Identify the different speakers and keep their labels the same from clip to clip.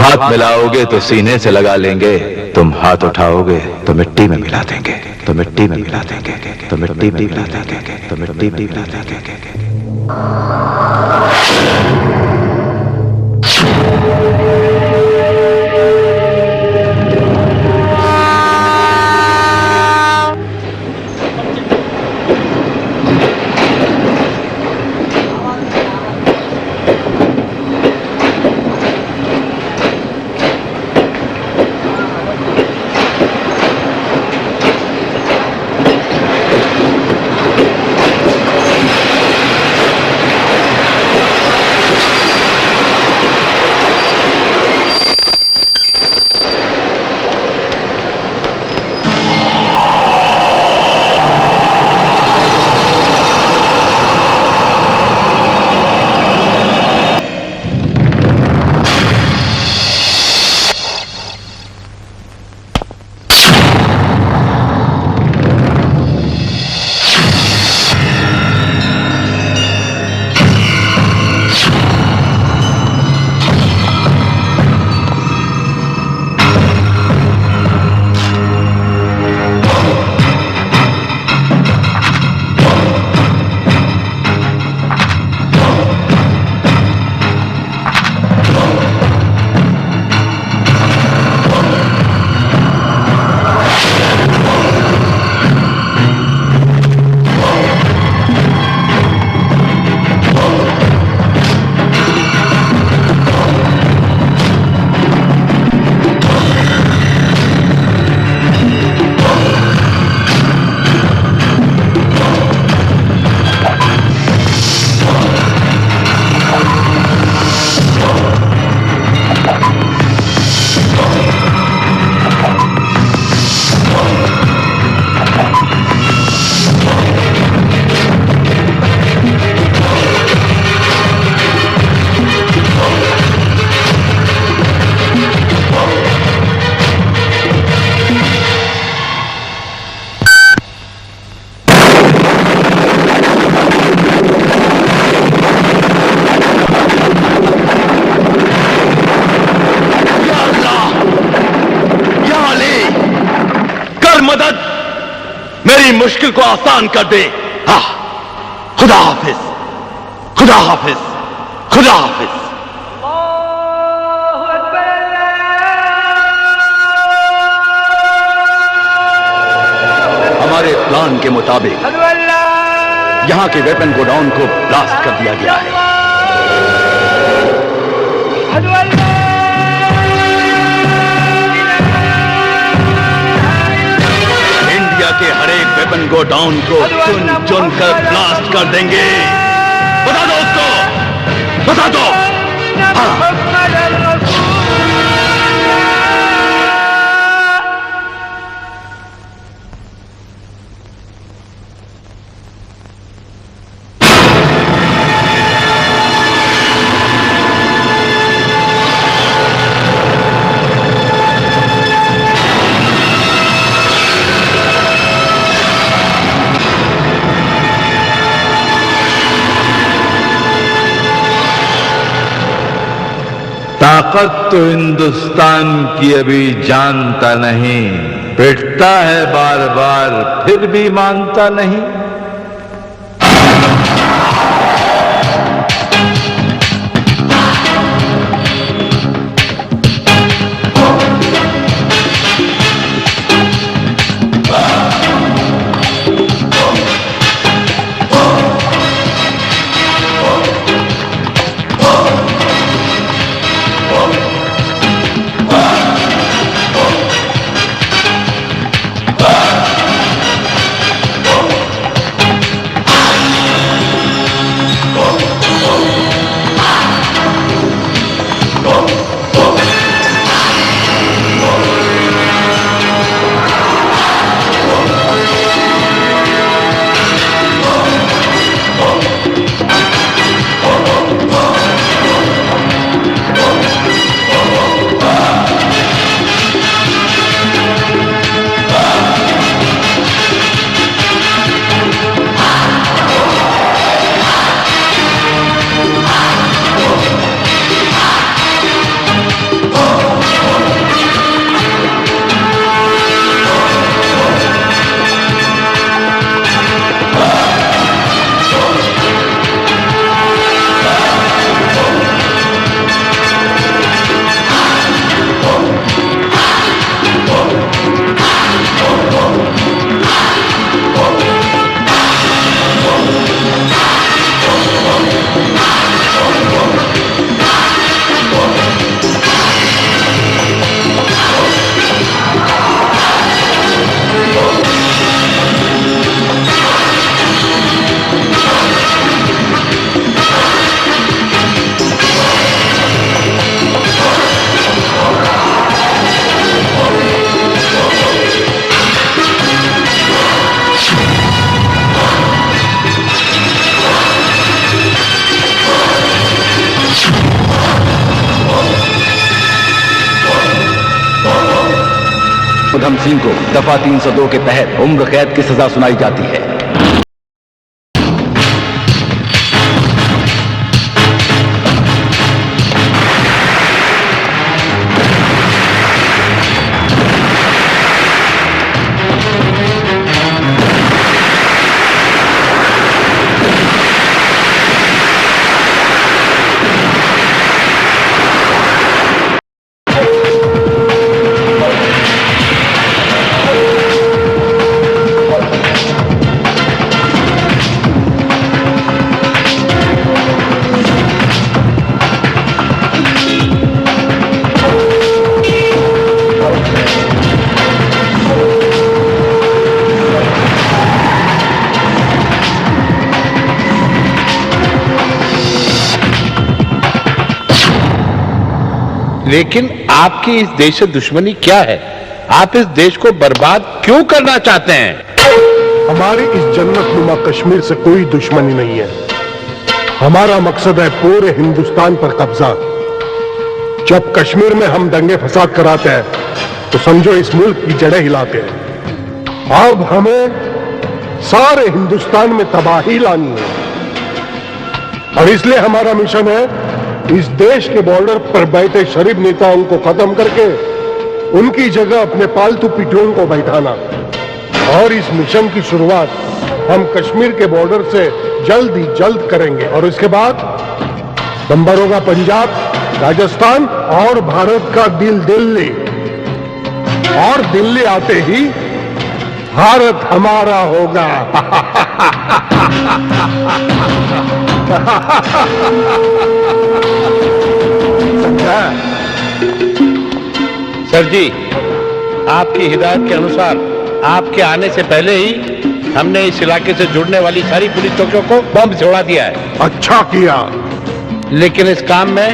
Speaker 1: हाथ मिलाओगे तो सीने से लगा लेंगे, तुम हाथ उठाओगे तो मिट्टी में मिला देंगे, तो मिट्टी में मिला देंगे, तो मिट्टी में मिला देंगे, तो मिट्टी में मिला देंगे।
Speaker 2: मेरी मुश्किल को आसान कर दे। हाँ, खुदा हाफिज, खुदा हाफिज, खुदा हाफिज। हमारे प्लान के मुताबिक यहां के वेपन गोडाउन को ब्लास्ट कर दिया गया है। के हर एक वेपन गोडाउन को चुन चुन कर ब्लास्ट कर देंगे। बता दो उसको, बता दो। हाँ।
Speaker 1: ताकत तो हिंदुस्तान की अभी जानता नहीं, पिटता है बार बार फिर भी मानता नहीं।
Speaker 2: बेगम सिंह को दफा 302 के तहत उम्र कैद की सजा सुनाई जाती है।
Speaker 3: लेकिन आपकी इस देश से दुश्मनी क्या है? आप इस देश को बर्बाद क्यों करना चाहते हैं?
Speaker 4: हमारी इस जन्नतनुमा कश्मीर से कोई दुश्मनी नहीं है। हमारा मकसद है पूरे हिंदुस्तान पर कब्जा। जब कश्मीर में हम दंगे फसाद कराते हैं तो समझो इस मुल्क की जड़ें हिलाते हैं। अब हमें सारे हिंदुस्तान में तबाही लानी है और इसलिए हमारा मिशन है इस देश के बॉर्डर पर बैठे शरीफ नेताओं को खत्म करके उनकी जगह अपने पालतू पिट्ठुओं को बैठाना। और इस मिशन की शुरुआत हम कश्मीर के बॉर्डर से जल्द ही जल्द करेंगे और इसके बाद नंबर होगा पंजाब, राजस्थान और भारत का दिल दिल्ली। और दिल्ली आते ही भारत हमारा होगा।
Speaker 3: सर जी, आपकी हिदायत के अनुसार आपके आने से पहले ही हमने इस इलाके से जुड़ने वाली सारी पुलिस चौकियों को बम से उड़ा दिया है।
Speaker 4: अच्छा किया।
Speaker 3: लेकिन इस काम में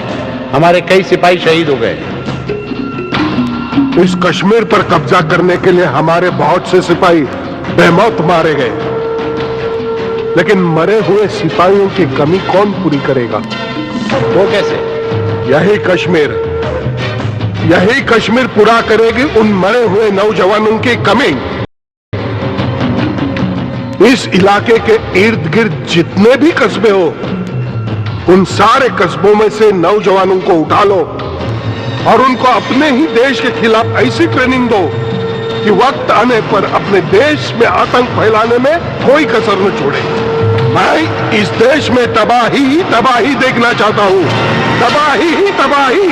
Speaker 3: हमारे कई सिपाही शहीद हो गए।
Speaker 4: इस कश्मीर पर कब्जा करने के लिए हमारे बहुत से सिपाही बेमौत मारे गए, लेकिन मरे हुए सिपाहियों की कमी कौन पूरी करेगा?
Speaker 3: वो कैसे?
Speaker 4: यही कश्मीर पूरा करेगी उन मरे हुए नौजवानों की कमी। इस इलाके के इर्द गिर्द जितने भी कस्बे हो, उन सारे कस्बों में से नौजवानों को उठा लो और उनको अपने ही देश के खिलाफ ऐसी ट्रेनिंग दो कि वक्त आने पर अपने देश में आतंक फैलाने में कोई कसर न छोड़े। मैं इस देश में तबाही ही तबाही देखना चाहता हूं, तबाही ही तबाही।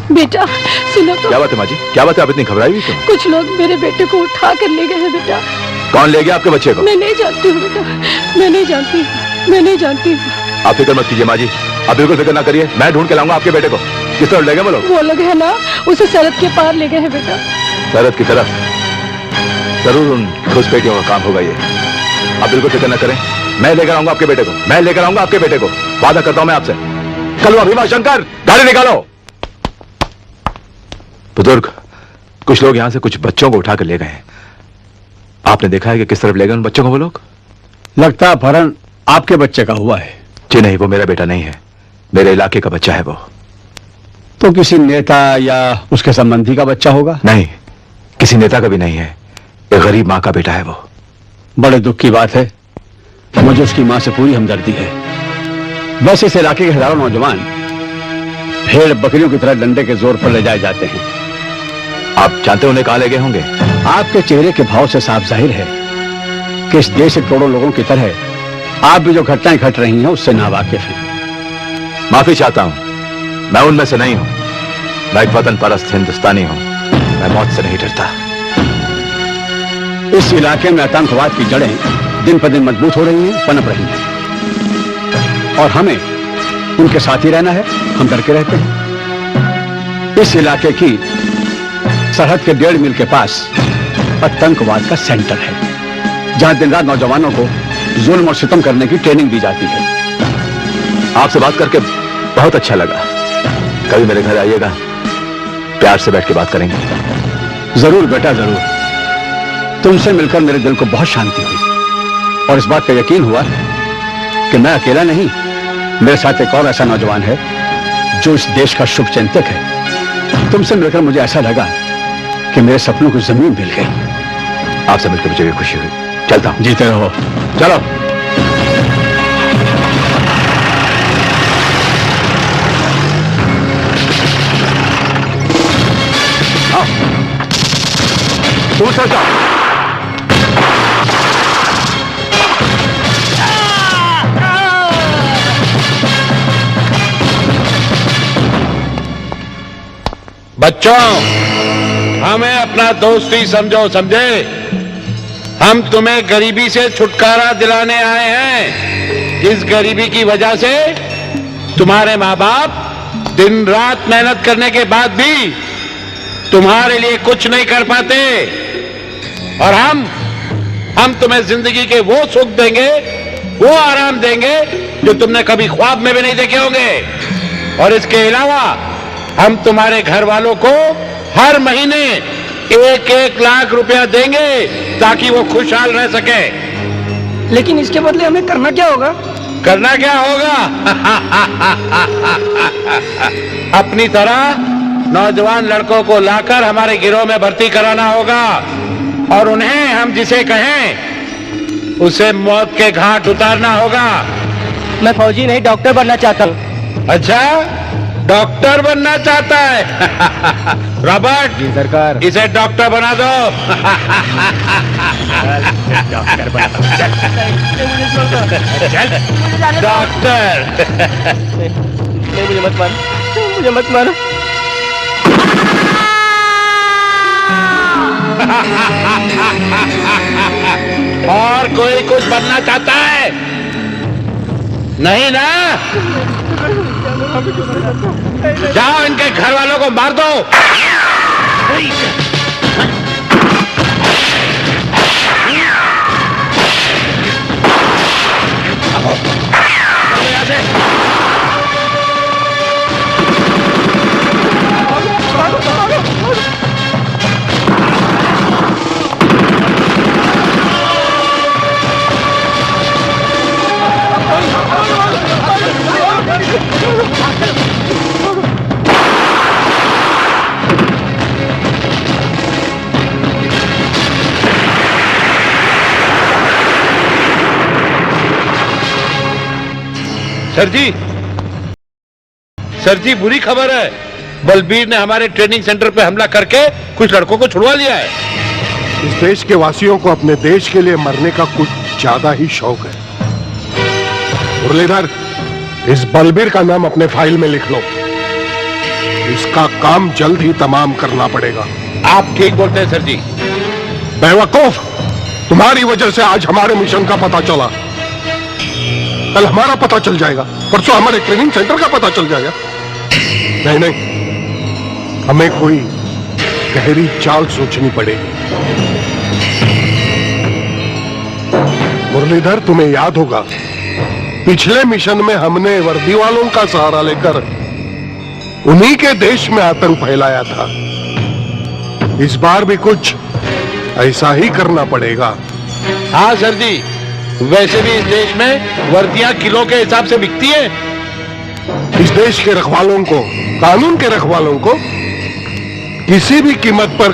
Speaker 5: बेटा सुनो तो।
Speaker 1: क्या बात है माँ जी? क्या बात है? आप इतनी घबराई हुई क्यों?
Speaker 5: कुछ लोग मेरे बेटे को उठा कर ले गए हैं बेटा।
Speaker 1: कौन ले गया आपके बच्चे को?
Speaker 5: मैं नहीं जानती हूँ बेटा, मैं नहीं जानती हूँ।
Speaker 1: आप फिक्र मत कीजिए माँ जी, आप बिल्कुल फिक्र ना करिए, मैं ढूंढ के लाऊंगा आपके बेटे को। किस तरफ ले गए वो
Speaker 5: लोग है ना, उसे सरहद के पार ले गए हैं बेटा।
Speaker 1: सरहद की तरफ? जरूर उन घुसपैठियों का काम होगा ये। आप बिल्कुल फिक्र ना करें, मैं लेकर आऊंगा आपके बेटे को, मैं लेकर आऊंगा आपके बेटे को, वादा करता हूं मैं आपसे। कल अभिमा शंकर, गाड़ी निकालो। बुजुर्ग, कुछ लोग यहां से कुछ बच्चों को उठाकर ले गए हैं। आपने देखा है कि किस तरफ ले गए उन बच्चों को वो लोग?
Speaker 6: लगता है अपहरण आपके बच्चे का हुआ है।
Speaker 1: जी नहीं, वो मेरा बेटा नहीं है, मेरे इलाके का बच्चा है वो।
Speaker 6: तो किसी नेता या उसके संबंधी का बच्चा होगा?
Speaker 1: नहीं, किसी नेता का भी नहीं है, एक गरीब माँ का बेटा है वो।
Speaker 6: बड़े दुख की बात है, मुझे उसकी माँ से पूरी हमदर्दी है। वैसे इस इलाके के हजारों नौजवान भेड़ बकरियों की तरह डंडे के जोर पर ले जाए जाते हैं।
Speaker 1: आप जानते उन्हें कहां ले गए होंगे?
Speaker 6: आपके चेहरे के भाव से साफ जाहिर है कि इस देश के करोड़ों लोगों की तरह आप भी जो घटनाएं घट रही हैं उससे नावाकिफ हैं।
Speaker 1: माफी चाहता हूं, मैं उनमें से नहीं हूं। मैं एक वतन परस्त हिंदुस्तानी हूं, मैं मौत से नहीं डरता।
Speaker 6: इस इलाके में आतंकवाद की जड़ें दिन पर दिन मजबूत हो रही हैं, पनप रही हैं और हमें उनके साथ ही रहना है। हम डर के रहते हैं। इस इलाके की सरहद के 1.5 मील के पास आतंकवाद का सेंटर है, जहां दिन रात नौजवानों को जुल्म और सितम करने की ट्रेनिंग दी जाती है।
Speaker 1: आपसे बात करके बहुत अच्छा लगा। कभी मेरे घर आइएगा, प्यार से बैठ के बात करेंगे।
Speaker 6: जरूर बेटा, जरूर। तुमसे मिलकर मेरे दिल को बहुत शांति हुई और इस बात का यकीन हुआ कि मैं अकेला नहीं, मेरे साथ एक और ऐसा नौजवान है जो इस देश का शुभ चिंतक है। तुमसे मिलकर मुझे ऐसा लगा कि मेरे सपनों को जमीन मिल गई।
Speaker 1: आपसे मिलकर मुझे भी खुशी हुई। चलता हूं।
Speaker 6: जीते रहो।
Speaker 1: चलो। दूसरा जाओ।
Speaker 3: बच्चों, हमें अपना दोस्ती समझो, समझे? हम तुम्हें गरीबी से छुटकारा दिलाने आए हैं। इस गरीबी की वजह से तुम्हारे माँ बाप दिन रात मेहनत करने के बाद भी तुम्हारे लिए कुछ नहीं कर पाते, और हम तुम्हें जिंदगी के वो सुख देंगे, वो आराम देंगे जो तुमने कभी ख्वाब में भी नहीं देखे होंगे। और इसके अलावा हम तुम्हारे घर वालों को हर महीने 1-1 लाख रुपया देंगे ताकि वो खुशहाल रह सके।
Speaker 5: लेकिन इसके बदले हमें करना क्या होगा?
Speaker 3: करना क्या होगा? अपनी तरह नौजवान लड़कों को लाकर हमारे गिरोह में भर्ती कराना होगा, और उन्हें हम जिसे कहें उसे मौत के घाट उतारना होगा।
Speaker 5: मैं फौजी नहीं, डॉक्टर बनना चाहता हूँ।
Speaker 3: अच्छा, डॉक्टर बनना चाहता है? रॉबर्ट
Speaker 6: जी सरकार।
Speaker 3: इसे डॉक्टर बना दो।
Speaker 6: Doctor
Speaker 3: doctor.
Speaker 5: नहीं, मुझे मत मारो, मुझे मत मारो।
Speaker 3: और कोई कुछ बनना चाहता है? नहीं ना? जाओ इनके घर वालों को मार दो। यहाँ से। सर जी बुरी खबर है। बलबीर ने हमारे ट्रेनिंग सेंटर पे हमला करके कुछ लड़कों को छुड़वा लिया है।
Speaker 4: इस देश के वासियों को अपने देश के लिए मरने का कुछ ज्यादा ही शौक है। मुरलीधर, इस बलबीर का नाम अपने फाइल में लिख लो। इसका काम जल्द ही तमाम करना पड़ेगा।
Speaker 3: आप ठीक बोलते हैं सर जी।
Speaker 4: बेवकूफ, तुम्हारी वजह से आज हमारे मिशन का पता चला, कल हमारा पता चल जाएगा, परसों हमारे ट्रेनिंग सेंटर का पता चल जाएगा। नहीं नहीं, हमें कोई गहरी चाल सोचनी पड़ेगी। मुरलीधर, तुम्हें याद होगा पिछले मिशन में हमने वर्दी वालों का सहारा लेकर उन्हीं के देश में आतंक फैलाया था। इस बार भी कुछ ऐसा ही करना पड़ेगा।
Speaker 3: हाँ सर जी, वैसे भी इस देश में वर्दियां किलो के हिसाब से बिकती है।
Speaker 4: इस देश के रखवालों को, कानून के रखवालों को किसी भी कीमत पर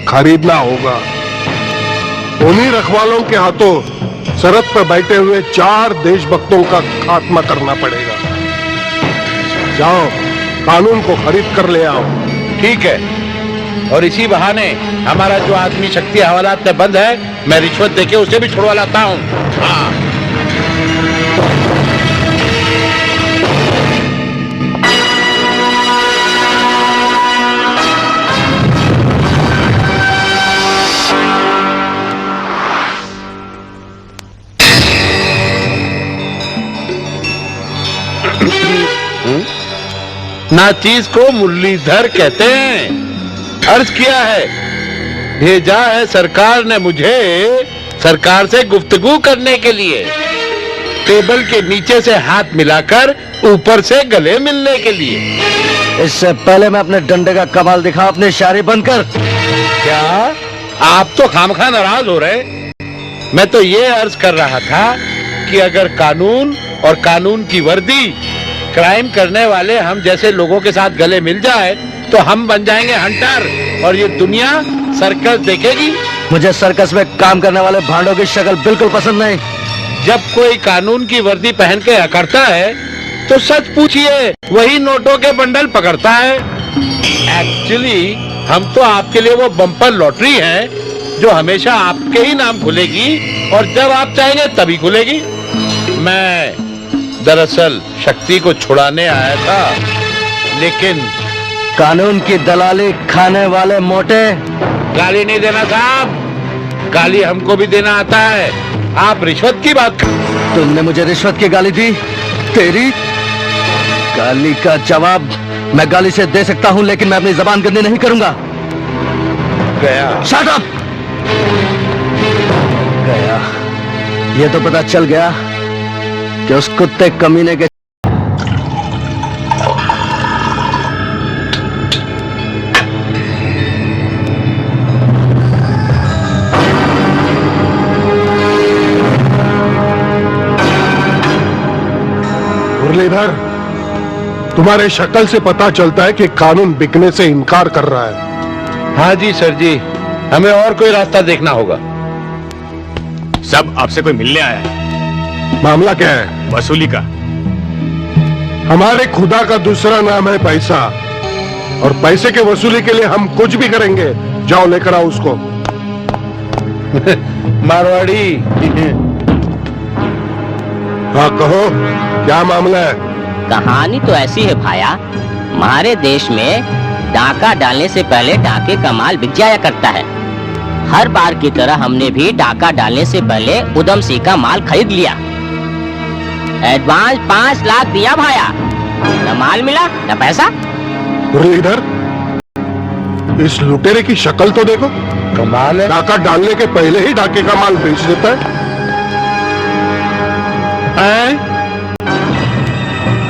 Speaker 4: खरीदना होगा। उन्हीं रखवालों के हाथों सरहद पर बैठे हुए 4 देशभक्तों का खात्मा करना पड़ेगा। जाओ, कानून को खरीद कर ले आओ।
Speaker 3: ठीक है, और इसी बहाने हमारा जो आदमी शक्ति हवालात में बंद है, मैं रिश्वत देके उसे भी छुड़वा लाता हूँ। हाँ। नाचीज को मुरलीधर कहते हैं। अर्ज किया है, भेजा है सरकार ने मुझे सरकार से गुफ्तगू करने के लिए, टेबल के नीचे से हाथ मिलाकर ऊपर से गले मिलने के लिए।
Speaker 7: इससे पहले मैं अपने डंडे का कमाल दिखा अपने शायरी बनकर।
Speaker 3: क्या आप तो खामखा नाराज हो रहे? मैं तो ये अर्ज कर रहा था कि अगर कानून और कानून की वर्दी क्राइम करने वाले हम जैसे लोगों के साथ गले मिल जाए तो हम बन जाएंगे हंटर और ये दुनिया सर्कस देखेगी।
Speaker 7: मुझे सर्कस में काम करने वाले भांडों की शक्ल बिल्कुल पसंद नहीं।
Speaker 3: जब कोई कानून की वर्दी पहन के अकड़ता है तो सच पूछिए वही नोटों के बंडल पकड़ता है। एक्चुअली हम तो आपके लिए वो बम्पर लॉटरी है जो हमेशा आपके ही नाम खुलेगी और जब आप चाहेंगे तभी खुलेगी। मैं दरअसल शक्ति को छुड़ाने आया था, लेकिन
Speaker 7: कानून की दलाली खाने वाले मोटे।
Speaker 3: गाली नहीं देना साहब, गाली हमको भी देना आता है। आप रिश्वत की बात कर।
Speaker 7: तुमने मुझे रिश्वत की गाली दी। तेरी गाली का जवाब मैं गाली से दे सकता हूं, लेकिन मैं अपनी जबान गंदी नहीं करूंगा।
Speaker 3: गया।
Speaker 7: Shut up. गया। ये तो पता चल गया कि उस कुत्ते कमीने के
Speaker 4: मुरलीधर, तुम्हारे शक्ल से पता चलता है कि कानून बिकने से इनकार कर रहा है।
Speaker 3: हाँ जी सर जी, हमें और कोई रास्ता देखना होगा।
Speaker 2: सब आपसे कोई मिलने आया है।
Speaker 4: मामला क्या है?
Speaker 2: वसूली का।
Speaker 4: हमारे खुदा का दूसरा नाम है पैसा, और पैसे के वसूली के लिए हम कुछ भी करेंगे। जाओ लेकर आओ उसको।
Speaker 3: मारवाड़ी।
Speaker 4: हाँ कहो, क्या मामला है?
Speaker 8: कहानी तो ऐसी है भाया, हमारे देश में डाका डालने से पहले डाके का माल बिक जाया करता है। हर बार की तरह हमने भी डाका डालने से पहले उधम सिंह का माल खरीद लिया। एडवांस 5 लाख दिया भाया, न माल मिला न पैसा।
Speaker 4: मुरलीधर, इस लुटेरे की शक्ल तो देखो।
Speaker 3: कमाल है।
Speaker 4: डाका डालने के पहले ही डाके का माल बेच देता है।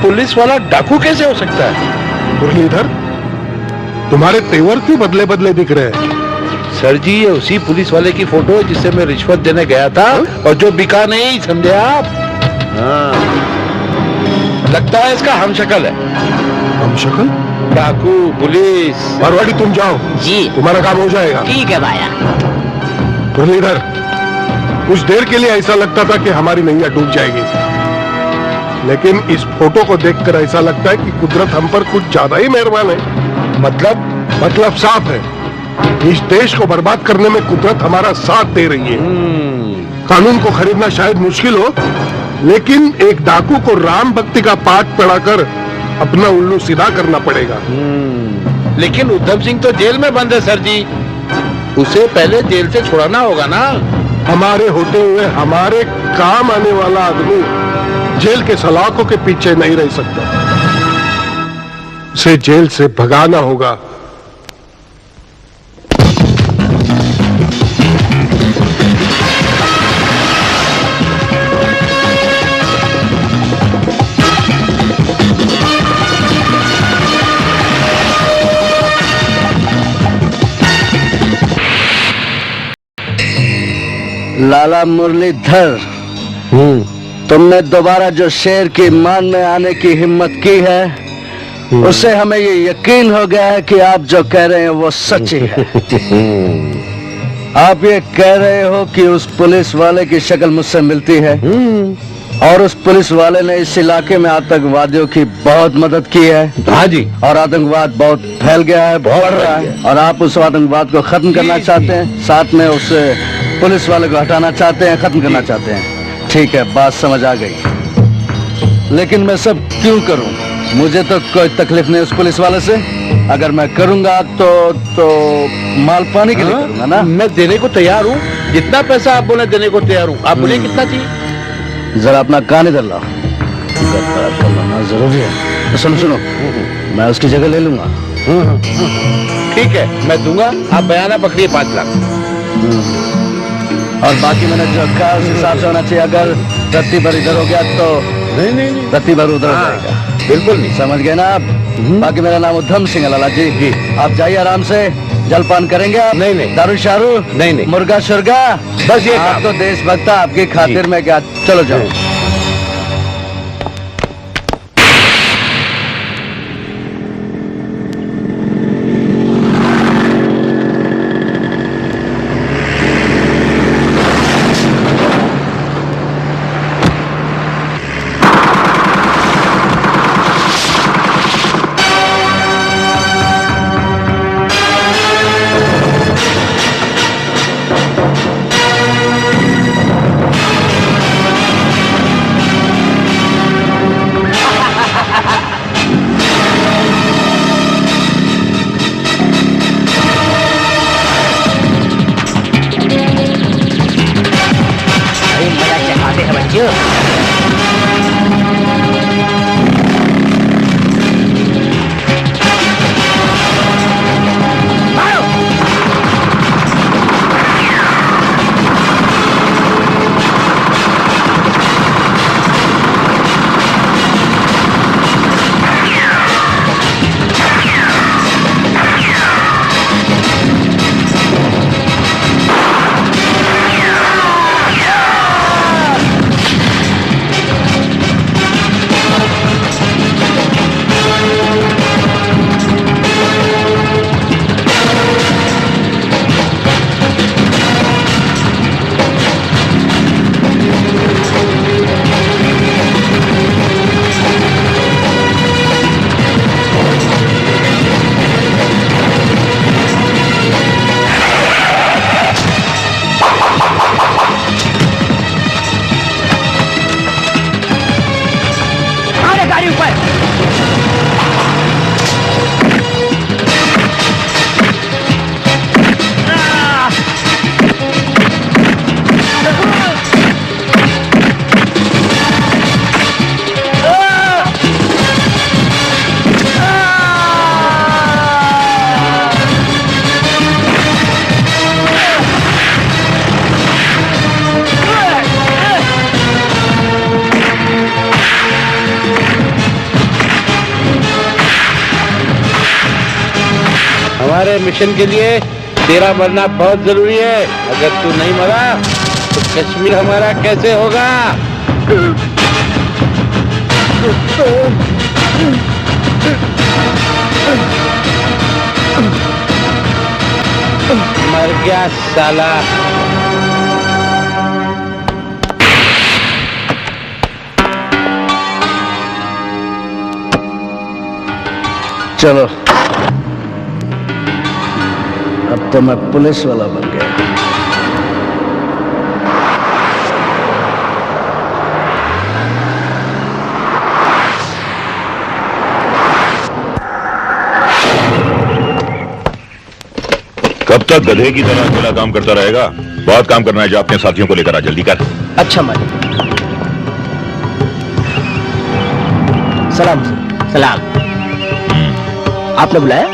Speaker 3: पुलिस वाला डाकू कैसे हो सकता है?
Speaker 4: मुरलीधर, तुम्हारे तेवर क्यों बदले बदले दिख रहे हैं?
Speaker 3: सर जी, ये उसी पुलिस वाले की फोटो है जिससे मैं रिश्वत देने गया था और जो बिका नहीं, समझे आप? हाँ, लगता है इसका हमशक्ल है।
Speaker 4: हमशक्ल?
Speaker 3: डाकू पुलिस।
Speaker 4: मारवाड़ी, तुम जाओ
Speaker 8: जी
Speaker 4: तुम्हारा काम हो जाएगा।
Speaker 8: ठीक है भाया।
Speaker 4: मुरलीधर, कुछ देर के लिए ऐसा लगता था कि हमारी नैया डूब जाएगी, लेकिन इस फोटो को देखकर ऐसा लगता है कि कुदरत हम पर कुछ ज्यादा ही मेहरबान है। मतलब साफ है, इस देश को बर्बाद करने में कुदरत हमारा साथ दे रही है। कानून को खरीदना शायद मुश्किल हो, लेकिन एक डाकू को राम भक्ति का पाठ पढ़ाकर अपना उल्लू सीधा करना पड़ेगा।
Speaker 3: लेकिन उधम सिंह तो जेल में बंद है सर जी, उसे पहले जेल से छुड़ाना होगा ना।
Speaker 4: हमारे होते हुए हमारे काम आने वाला आदमी जेल के सलाखों के पीछे नहीं रह सकता। उसे जेल से भगाना होगा।
Speaker 7: लाला मुरलीधर, तुमने दोबारा जो शेर की मान में आने की हिम्मत की है, उससे हमें ये यकीन हो गया है कि आप जो कह रहे हैं वो सच्ची है। आप ये कह रहे हो कि उस पुलिस वाले की शक्ल मुझसे मिलती है और उस पुलिस वाले ने इस इलाके में आतंकवादियों की बहुत मदद की है।
Speaker 3: हाँ जी।
Speaker 7: और आतंकवाद बहुत फैल गया है, बढ़ रहा है, और आप उस आतंकवाद को खत्म करना चाहते हैं, साथ में उस पुलिस वाले को हटाना चाहते हैं, खत्म करना चाहते हैं। ठीक है, बात समझ आ गई, लेकिन मैं सब क्यों करूं? मुझे तो कोई तकलीफ नहीं उस पुलिस वाले से। अगर मैं करूंगा तो माल पानी के लिए करूंगा ना।
Speaker 3: मैं देने को तैयार हूँ, जितना पैसा आप बोले देने को तैयार हूँ। आप बोले कितना चाहिए?
Speaker 7: जरा अपना कान इधर लाओ, गद्दार का बनना जरूरी है। तो सुनो, मैं उसकी जगह ले लूंगा।
Speaker 3: ठीक है, मैं दूंगा, आप बयाना पकड़िए 5 लाख।
Speaker 7: और बाकी मैंने जो कहा उस हिसाब से होना चाहिए। अगर रत्ती भर इधर हो गया तो
Speaker 3: नहीं
Speaker 7: रत्ती भर उधर हो जाएगा।
Speaker 3: बिल्कुल नहीं।
Speaker 7: समझ गए ना आप? बाकी मेरा नाम उद्धम सिंह है लाला जी। आप जाइए आराम से, जलपान करेंगे आप?
Speaker 3: नहीं।
Speaker 7: दारू शारू?
Speaker 3: नहीं।
Speaker 7: मुर्गा शुर्गा?
Speaker 3: बस ये
Speaker 7: आप
Speaker 3: काम।
Speaker 7: तो देशभक्त, आपकी खातिर में क्या। चलो जाओ।
Speaker 3: हमारे मिशन के लिए तेरा मरना बहुत जरूरी है। अगर तू नहीं मरा तो कश्मीर हमारा कैसे होगा? मर गया साला।
Speaker 7: चलो, अब तो मैं पुलिस वाला बन गया।
Speaker 1: कब तक गधे की तरह अकेला काम करता रहेगा? बहुत काम करना है, जो अपने साथियों को लेकर आ, जल्दी कर।
Speaker 7: अच्छा मालिक। सलाम।
Speaker 8: सलाम।
Speaker 7: आपने बुलाया?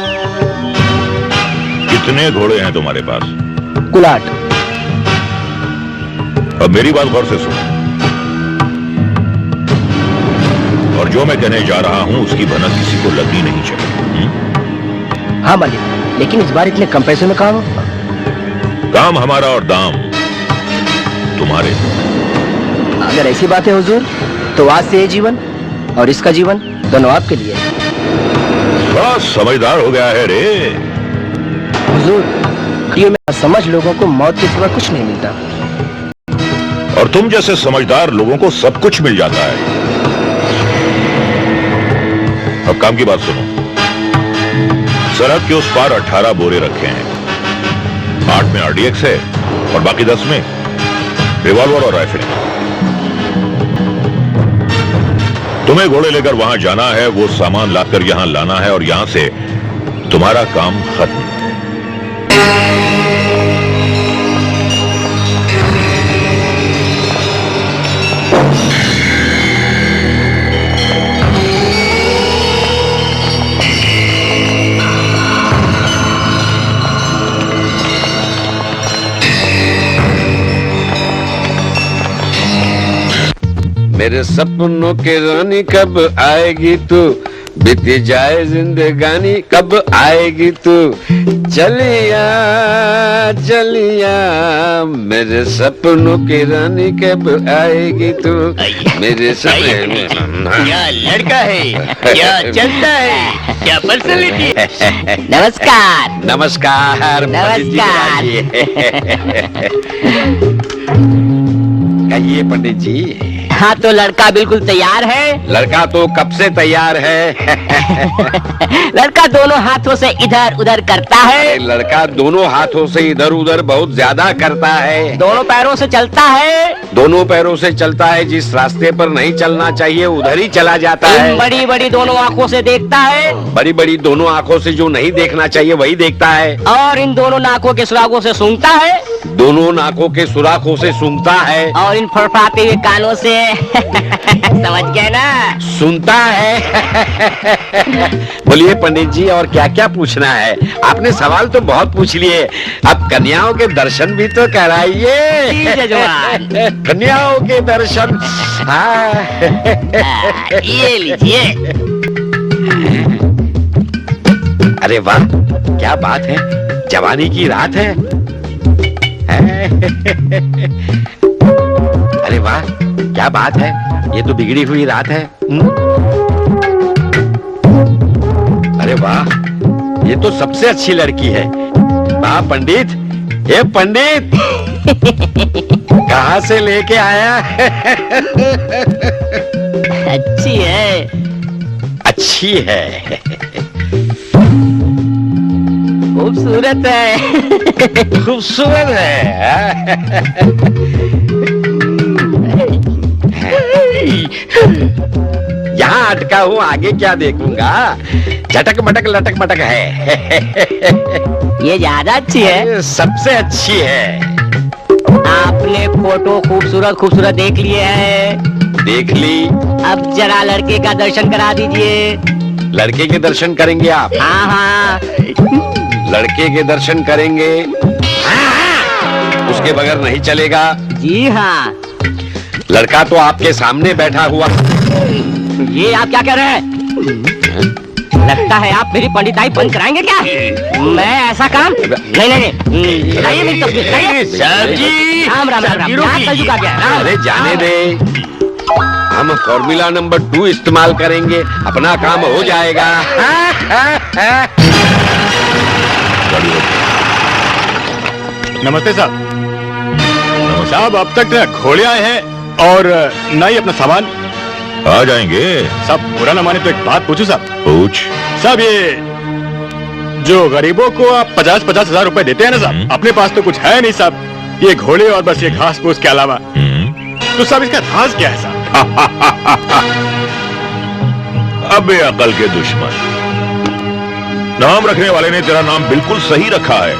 Speaker 1: कितने घोड़े हैं तुम्हारे पास?
Speaker 7: कुल 8।
Speaker 1: अब मेरी बात गौर से सुनो, और जो मैं कहने जा रहा हूं उसकी भनक किसी को लगनी नहीं चाहिए।
Speaker 7: हाँ मालिक, लेकिन इस बार इतने कम पैसे में काम?
Speaker 1: काम हमारा और दाम तुम्हारे।
Speaker 7: अगर ऐसी बात है हुजूर, तो आज से ये जीवन और इसका जीवन दोनों आपके लिए।
Speaker 1: बड़ा समझदार हो गया है रे।
Speaker 7: हुजूर, घड़ियों में समझ लोगों को मौत के सिवा कुछ नहीं मिलता,
Speaker 1: और तुम जैसे समझदार लोगों को सब कुछ मिल जाता है। अब काम की बात सुनो। सरहद के उस पार 18 बोरे रखे हैं। 8 में RDX है और बाकी 10 में रिवॉल्वर और राइफल। तुम्हें घोड़े लेकर वहां जाना है, वो सामान लाकर यहां लाना है, और यहां से तुम्हारा काम खत्म।
Speaker 3: मेरे सपनों के रानी कब आएगी तू, बीती जाए जिंदगानी कब आएगी तू, चलिया चलिया मेरे सपनों की रानी कब आएगी तू, मेरे सपने
Speaker 8: क्या लड़का है, क्या चलता है, क्या पर्सनैलिटी है। नमस्कार
Speaker 3: नमस्कार
Speaker 8: नमस्कार।
Speaker 3: कहिए पंडित जी।
Speaker 8: हाँ तो लड़का बिल्कुल तैयार है।
Speaker 3: लड़का तो कब से तैयार है।
Speaker 8: लड़का दोनों हाथों से इधर उधर करता है।
Speaker 3: लड़का दोनों हाथों से इधर उधर बहुत ज्यादा करता है।
Speaker 8: दोनों पैरों से चलता है।
Speaker 3: दोनों पैरों से चलता है, जिस रास्ते पर नहीं चलना चाहिए उधर ही चला जाता है।
Speaker 8: बड़ी बड़ी दोनों आंखों से देखता है।
Speaker 3: बड़ी बड़ी दोनों आंखों से जो नहीं देखना चाहिए वही देखता है।
Speaker 8: और इन दोनों नाकों के सुराखों से सूंघता है।
Speaker 3: दोनों नाकों के सुराखों से सूंघता है।
Speaker 8: और इन फड़फड़ाते हुए कानों से समझ गए ना,
Speaker 3: सुनता है। बोलिए पंडित जी, और क्या क्या पूछना है? आपने सवाल तो बहुत पूछ लिए, अब कन्याओं के दर्शन भी तो कराइए।
Speaker 8: जी जजमान।
Speaker 3: कन्याओं के दर्शन। हाँ।
Speaker 8: ये लीजिए।
Speaker 3: अरे वाह, क्या बात है, जवानी की रात है। अरे वाह, क्या बात है, ये तो बिगड़ी हुई रात है। अरे वाह, ये तो सबसे अच्छी लड़की है। वाह पंडित, ये पंडित कहाँ से लेके आया?
Speaker 8: अच्छी है।
Speaker 3: अच्छी है,
Speaker 8: खूबसूरत है।
Speaker 3: खूबसूरत है। यहाँ अटका हूँ, आगे क्या देखूंगा? झटक मटक लटक मटक है।
Speaker 8: ये ज्यादा अच्छी है।
Speaker 3: सबसे अच्छी है।
Speaker 8: आपने फोटो खूबसूरत खूबसूरत देख लिए है।
Speaker 3: देख ली।
Speaker 8: अब जरा लड़के का दर्शन करा दीजिए।
Speaker 3: लड़के के दर्शन करेंगे आप?
Speaker 8: हाँ हाँ।
Speaker 3: लड़के के दर्शन करेंगे। उसके बगैर नहीं चलेगा।
Speaker 8: जी हाँ।
Speaker 3: लड़का तो आपके सामने बैठा हुआ।
Speaker 8: ये आप क्या कह रहे हैं? लगता है आप मेरी पंडिताई बंद कराएंगे क्या? मैं ऐसा काम नहीं नहीं नहीं। लाइए मेरी तस्वीर, लाइए।
Speaker 3: सर जी,
Speaker 8: राम राम राम राम। क्या कलयुग आ गया? राम।
Speaker 3: अरे जाने दे, हम फॉर्मूला नंबर 2 इस्तेमाल करेंगे, अपना काम हो जाएगा।
Speaker 9: नमस्ते साहब। साहब अब तक न घोड़े आए हैं और न ही अपना सामान।
Speaker 1: आ जाएंगे।
Speaker 9: साहब बुरा न माने तो एक बात पूछूं साहब?
Speaker 1: पूछ।
Speaker 9: साहब ये जो गरीबों को आप 50-50 हजार रुपए देते हैं ना साहब, अपने पास तो कुछ है नहीं साहब, ये घोड़े और बस ये घास फूस के अलावा। तो साहब इसका राज क्या है साहब?
Speaker 1: अबे अकल के दुश्मन, नाम रखने वाले ने तेरा नाम बिल्कुल सही रखा है,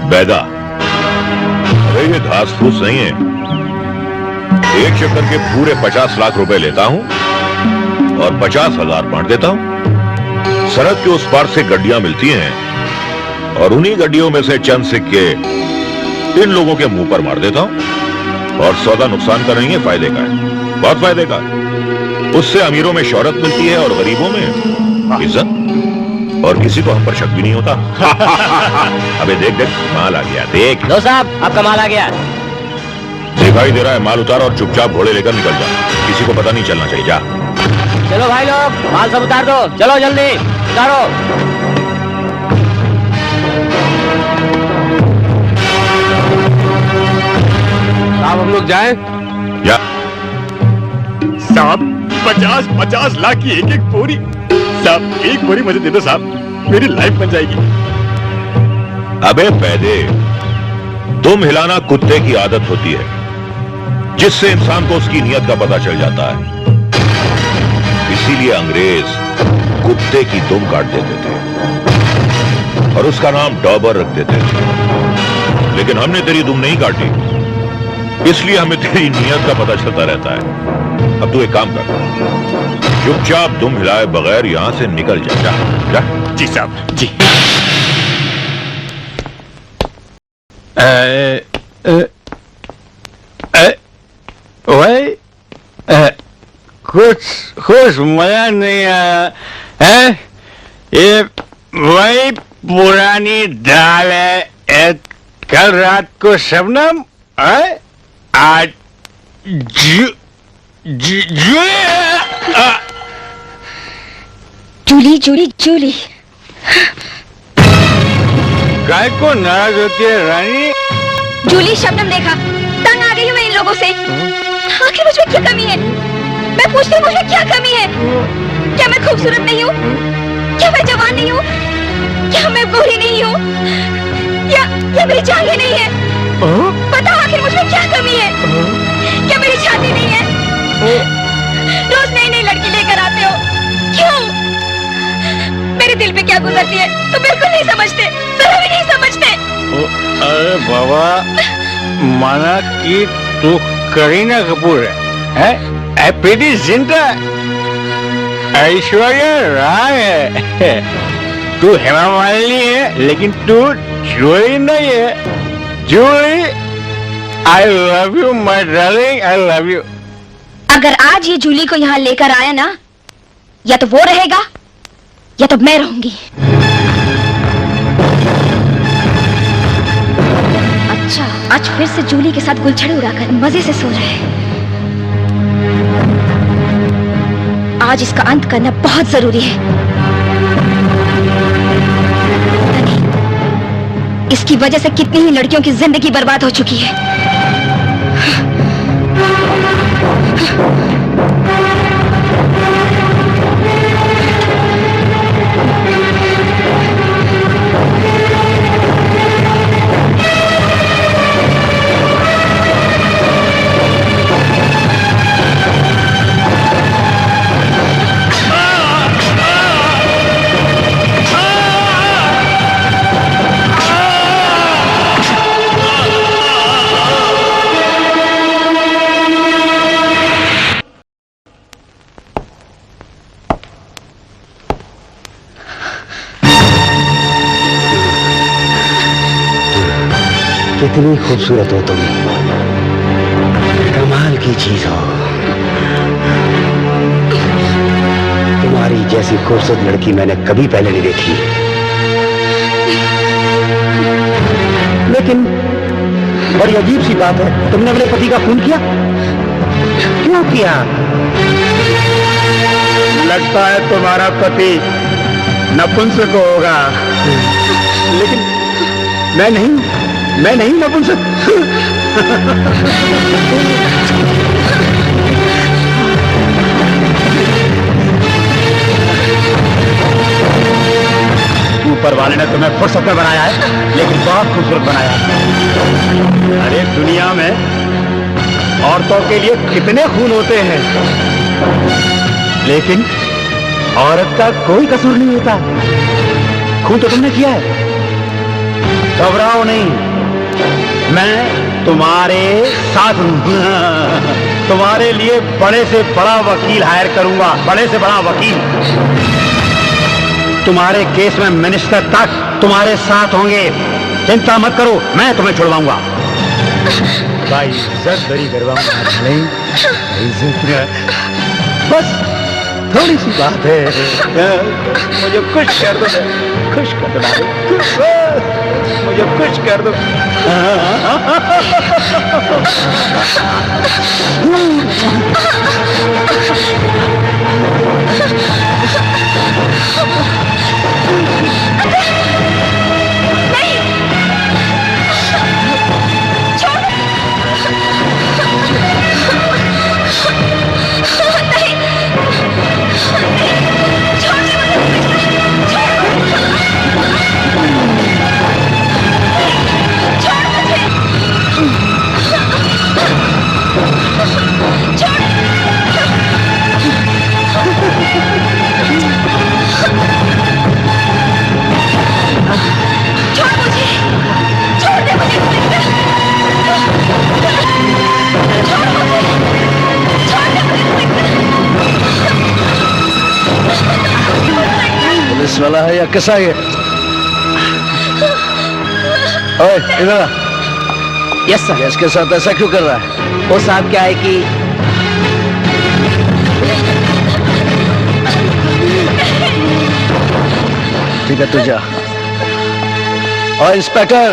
Speaker 1: बैदा। अरे ये घास फूस नहीं है, एक चक्कर के पूरे 50 लाख रुपए लेता हूं और 50,000 बांट देता हूं। सड़क के उस पार से गड्डियां मिलती हैं और उन्हीं गड्डियों में से चंद सिक्के इन लोगों के मुंह पर मार देता हूं। और सौदा नुकसान का नहीं है, फायदे का है, बहुत फायदे का है। उससे अमीरों में शोहरत मिलती है और गरीबों में इज्जत, और किसी को हम पर शक भी नहीं होता। अबे देख देख, माल आ गया, देख।
Speaker 8: लो साहब, आपका माल आ गया।
Speaker 1: दिखाई दे रहा है, माल उतार और चुपचाप घोड़े लेकर निकल जा, किसी को पता नहीं चलना चाहिए। जा।
Speaker 8: चलो भाई लोग, माल सब उतार दो, चलो जल्दी उतारो।
Speaker 3: साहब हम लोग जाएं?
Speaker 1: जा।
Speaker 9: साहब 50-50 लाख की एक एक बोरी। साहब एक बोरी मुझे दे दो साहब, मेरी लाइफ बन जाएगी।
Speaker 1: अबे पैदे, दुम हिलाना कुत्ते की आदत होती है, जिससे इंसान को उसकी नीयत का पता चल जाता है। इसीलिए अंग्रेज कुत्ते की दुम काट देते थे और उसका नाम डॉबर रख देते थे। लेकिन हमने तेरी दुम नहीं काटी, इसलिए हमें तेरी नीयत का पता चलता रहता है। अब तू एक काम कर, चुपचाप दुम हिलाए बगैर यहां से निकल जा। जा, जा।
Speaker 9: जी साहब जी।
Speaker 6: ओए
Speaker 9: कुछ मजा नहीं आया है। ये वही पुरानी दाल है। कल रात को शबनम है, आज
Speaker 5: जूली जूली जूली।
Speaker 9: गाय को नाराज होती है रानी?
Speaker 5: जूली, शबनम देखा, तंग आ गई हूँ मैं इन लोगों से। आखिर मुझमें क्या कमी है? मैं पूछती हूँ मुझमें क्या कमी है? क्या मैं खूबसूरत नहीं हूँ? क्या मैं जवान नहीं हूँ? क्या मैं गोरी नहीं हूँ? या मेरी जांघें नहीं है? बताओ आखिर मुझमें क्या कमी है? क्या मेरी छाती नहीं है? रोज नई नई लड़की लेकर आते हो, क्यों? मेरे दिल पे क्या गुजरती है तो बिल्कुल नहीं समझते, जरा भी नहीं समझते।
Speaker 9: अरे बाबा, माना कि तू करीना कपूर है, प्रीति जिंटा, ऐश्वर्या राय है, तू हेमा मालिनी है, लेकिन तू जूली नहीं है। Julie, I love you my darling, I love you.
Speaker 5: अगर आज ये जूली को यहाँ लेकर आया ना, या तो वो रहेगा या तो मैं रहूंगी। अच्छा, आज फिर से जूली के साथ गुलछड़े उड़ाकर मजे से सो रहे हैं। आज इसका अंत करना बहुत जरूरी है। पता नहीं इसकी वजह से कितनी ही लड़कियों की जिंदगी बर्बाद हो चुकी है।
Speaker 10: कितनी खूबसूरत हो तुम, कमाल की चीज हो। तुम्हारी जैसी खूबसूरत लड़की मैंने कभी पहले नहीं देखी। लेकिन बड़ी अजीब सी बात है, तुमने अपने पति का खून किया? क्यों किया?
Speaker 9: लगता है तुम्हारा पति नपुंसक होगा,
Speaker 10: लेकिन मैं नहीं नपुंसक। ऊपर वाले ने तुम्हें फुर्सत में बनाया है, लेकिन बहुत खूबसूरत बनाया है। अरे दुनिया में औरतों के लिए कितने खून होते हैं, लेकिन औरत का कोई कसूर नहीं होता। खून तो तुमने किया है। घबराओ नहीं, मैं तुम्हारे साथ हूं। तुम्हारे लिए बड़े से बड़ा वकील हायर करूंगा, बड़े से बड़ा वकील। तुम्हारे केस में मिनिस्टर तक तुम्हारे साथ होंगे। चिंता मत करो, मैं तुम्हें छुड़वाऊंगा। भाई इज्जत बरी करवाऊंगा। नहीं, बस थोड़ी सी बात है। मुझे खुश कर दो, खुश कर दो, मुझे खुश कर दो।
Speaker 7: पुलिस वाला है या कसाई है? ओए, इधर आ।
Speaker 8: Yes sir.
Speaker 7: इसके साथ ऐसा क्यों कर रहा है?
Speaker 8: वो साहब क्या है कि
Speaker 7: ठीक है, तू जा। और इंस्पेक्टर,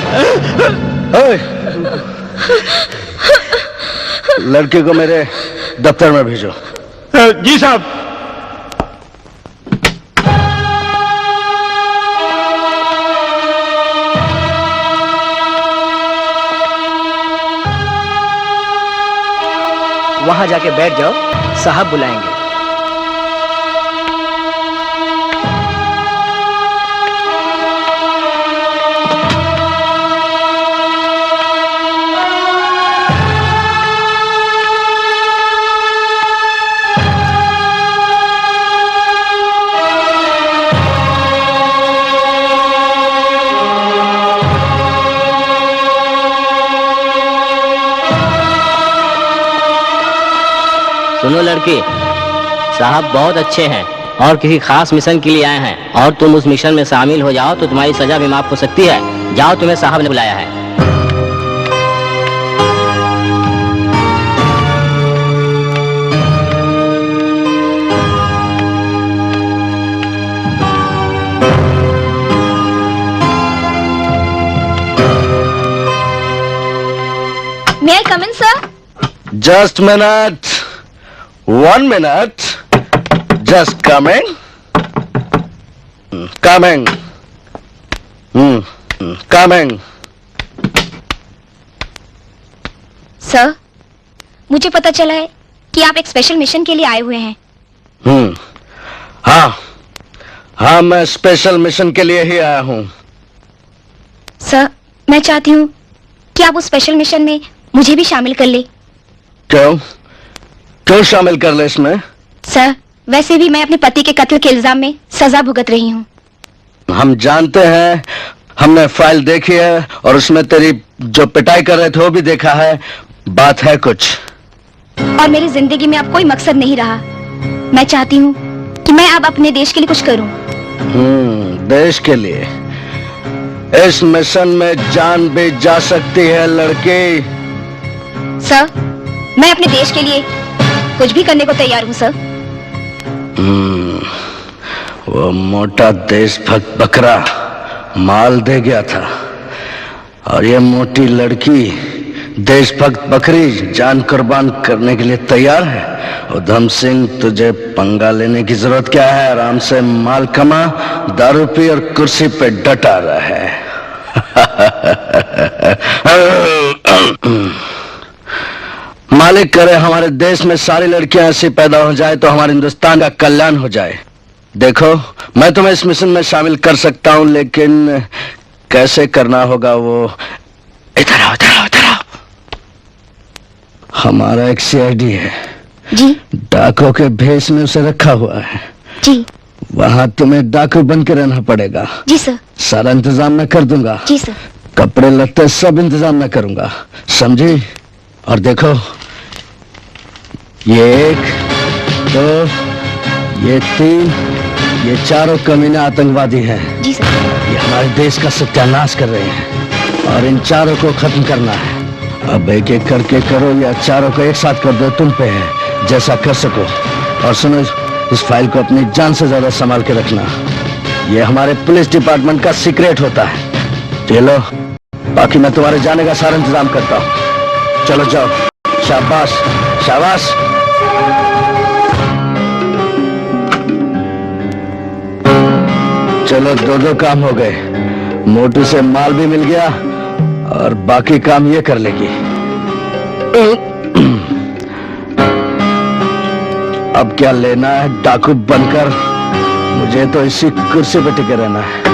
Speaker 7: ओए, लड़के को मेरे दफ्तर में भेजो।
Speaker 9: जी साहब।
Speaker 11: वहां जाके बैठ जाओ, साहब बुलाएंगे।
Speaker 8: सुनो लड़की, साहब बहुत अच्छे हैं और किसी खास मिशन के लिए आए हैं, और तुम उस मिशन में शामिल हो जाओ तो तुम्हारी सजा भी माफ हो सकती है। जाओ, तुम्हें साहब ने बुलाया है।
Speaker 5: May I come in, sir?
Speaker 7: Just minute. 1 minute. Just coming. Coming. Coming.
Speaker 5: Sir, मुझे पता चला है कि आप एक स्पेशल मिशन के लिए आए हुए हैं।
Speaker 7: हाँ, मैं स्पेशल मिशन के लिए ही आया हूँ।
Speaker 5: सर, मैं चाहती हूँ कि आप उस स्पेशल मिशन में मुझे भी शामिल कर ले।
Speaker 7: क्यों शामिल कर ले इसमें?
Speaker 5: सर, वैसे भी मैं अपने पति के कत्ल के इल्जाम में सजा भुगत रही हूँ।
Speaker 7: हम जानते हैं, हमने फाइल देखी है और उसमें तेरी जो पिटाई कर रहे थे वो भी देखा है। बात है कुछ।
Speaker 5: और मेरी जिंदगी में अब कोई मकसद नहीं रहा। मैं चाहती हूँ कि मैं अब अपने देश के लिए कुछ करूँ।
Speaker 7: देश के लिए? इस मिशन में जान भी जा सकती है लड़की।
Speaker 5: सर, मैं अपने देश के लिए कुछ भी करने को तैयार हूँ सर।
Speaker 7: वो मोटा देशभक्त बकरा माल दे गया था और ये मोटी लड़की देशभक्त बकरी जान कुर्बान करने के लिए तैयार है। उधम सिंह, तुझे पंगा लेने की जरूरत क्या है? आराम से माल कमा, दारू पी और कुर्सी पे डटा रहा है। मालिक करे हमारे देश में सारी लड़कियां ऐसी पैदा हो जाए तो हमारे हिंदुस्तान का कल्याण हो जाए। देखो, मैं तुम्हें इस मिशन में शामिल कर सकता हूं, लेकिन कैसे करना होगा वो। इधर आओ, इधर आओ, इधर आओ। हमारा एक सीआईडी है
Speaker 5: जी,
Speaker 7: डाकू के भेष में उसे रखा हुआ है
Speaker 5: जी।
Speaker 7: वहां तुम्हें डाकू बन के रहना पड़ेगा।
Speaker 5: जी सर।
Speaker 7: सारा इंतजाम मैं कर दूंगा।
Speaker 5: जी सर।
Speaker 7: कपड़े लत्ते सब इंतजाम मैं करूंगा, समझी? और देखो, ये 1, 2, ये 3, ये चारों कमीने आतंकवादी हैं।
Speaker 5: जी सर।
Speaker 7: ये हमारे देश का सत्यानाश कर रहे हैं और इन चारों को खत्म करना है। अब एक एक करके करो या चारों को एक साथ कर दो, तुम पे है, जैसा कर सको। और सुनो, इस फाइल को अपनी जान से ज्यादा संभाल के रखना। ये हमारे पुलिस डिपार्टमेंट का सीक्रेट होता है। चलो, बाकी मैं तुम्हारे जाने का सारा इंतजाम करता हूँ। चलो जाओ। शाबाश, शाबाश। चलो, 2 काम हो गए। मोटू से माल भी मिल गया और बाकी काम ये कर लेगी। अब क्या लेना है डाकू बनकर? मुझे तो इसी कुर्सी पे टिके रहना है।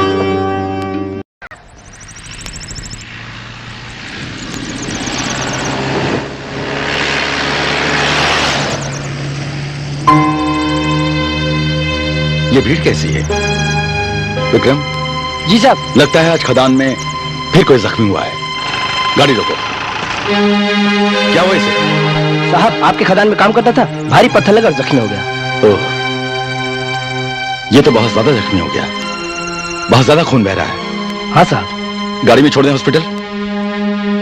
Speaker 1: ये भीड़ कैसी है? विक्रम
Speaker 11: जी साहब।
Speaker 1: लगता है आज खदान में फिर कोई जख्मी हुआ है। गाड़ी रोको। क्या हुआ इसे?
Speaker 11: साहब, आपके खदान में काम करता था, भारी पत्थर लगा जख्मी हो गया।
Speaker 1: ओह, ये तो बहुत ज्यादा जख्मी हो गया। बहुत ज्यादा खून बह रहा है।
Speaker 11: हाँ साहब।
Speaker 1: गाड़ी में छोड़ दें हॉस्पिटल?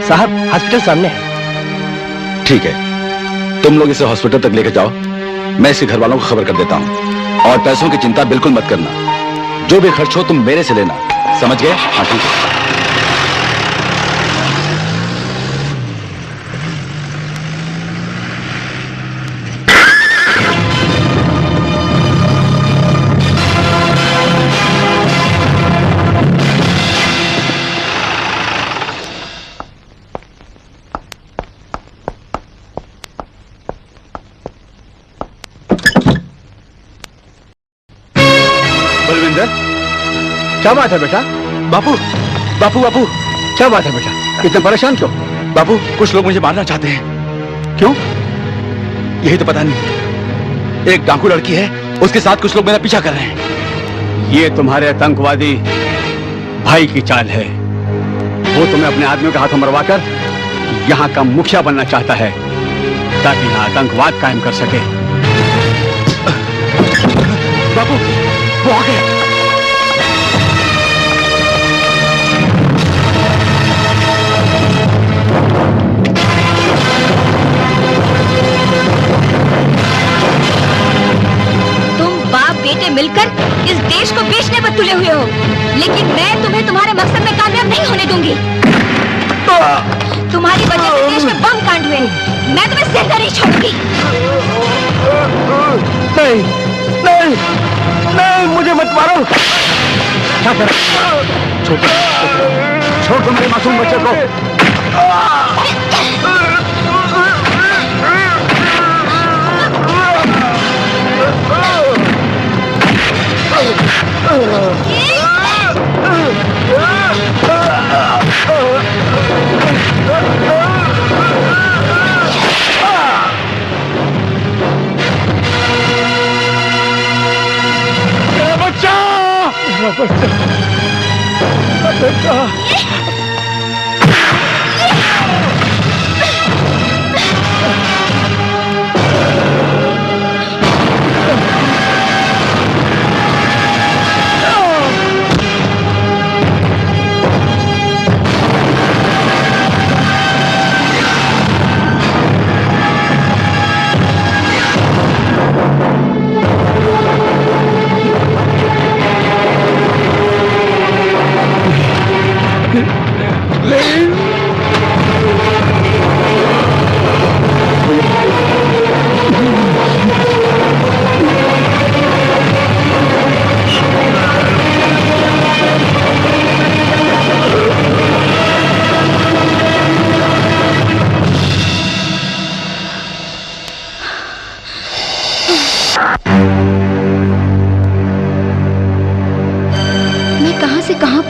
Speaker 11: साहब, हॉस्पिटल सामने है।
Speaker 1: ठीक है, तुम लोग इसे हॉस्पिटल तक लेकर जाओ। मैं इसके घर वालों को खबर कर देता हूँ। और पैसों की चिंता बिल्कुल मत करना।
Speaker 2: जो भी खर्च हो तुम मेरे से लेना, समझ गए? हाँ ठीक है।
Speaker 6: बलविंदर, क्या बात है बेटा?
Speaker 2: बापू बापू बापू,
Speaker 6: क्या बात है बेटा? इतना परेशान क्यों?
Speaker 2: बापू कुछ लोग मुझे मारना चाहते हैं।
Speaker 6: क्यों?
Speaker 2: यही तो पता नहीं। एक डाकू लड़की है, उसके साथ कुछ लोग मेरा पीछा कर रहे हैं।
Speaker 6: ये तुम्हारे आतंकवादी भाई की चाल है। वो तुम्हें अपने आदमियों के हाथों मरवाकर यहाँ का मुखिया बनना चाहता है, ताकि यहाँ आतंकवाद कायम कर सके।
Speaker 2: बापू वो आ गए।
Speaker 5: बेटे मिलकर इस देश को बेचने पर तुले हुए हो, लेकिन मैं तुम्हें तुम्हारे मकसद में कामयाब नहीं होने दूंगी। तुम्हारी वजह से देश में बम कांड हुए, मैं तुम्हें जिंदा नहीं छोड़ूंगी।
Speaker 10: नहीं नहीं नहीं, मुझे मत मारो।
Speaker 6: क्या कर? छोड़ दो मेरे मासूम बच्चे को।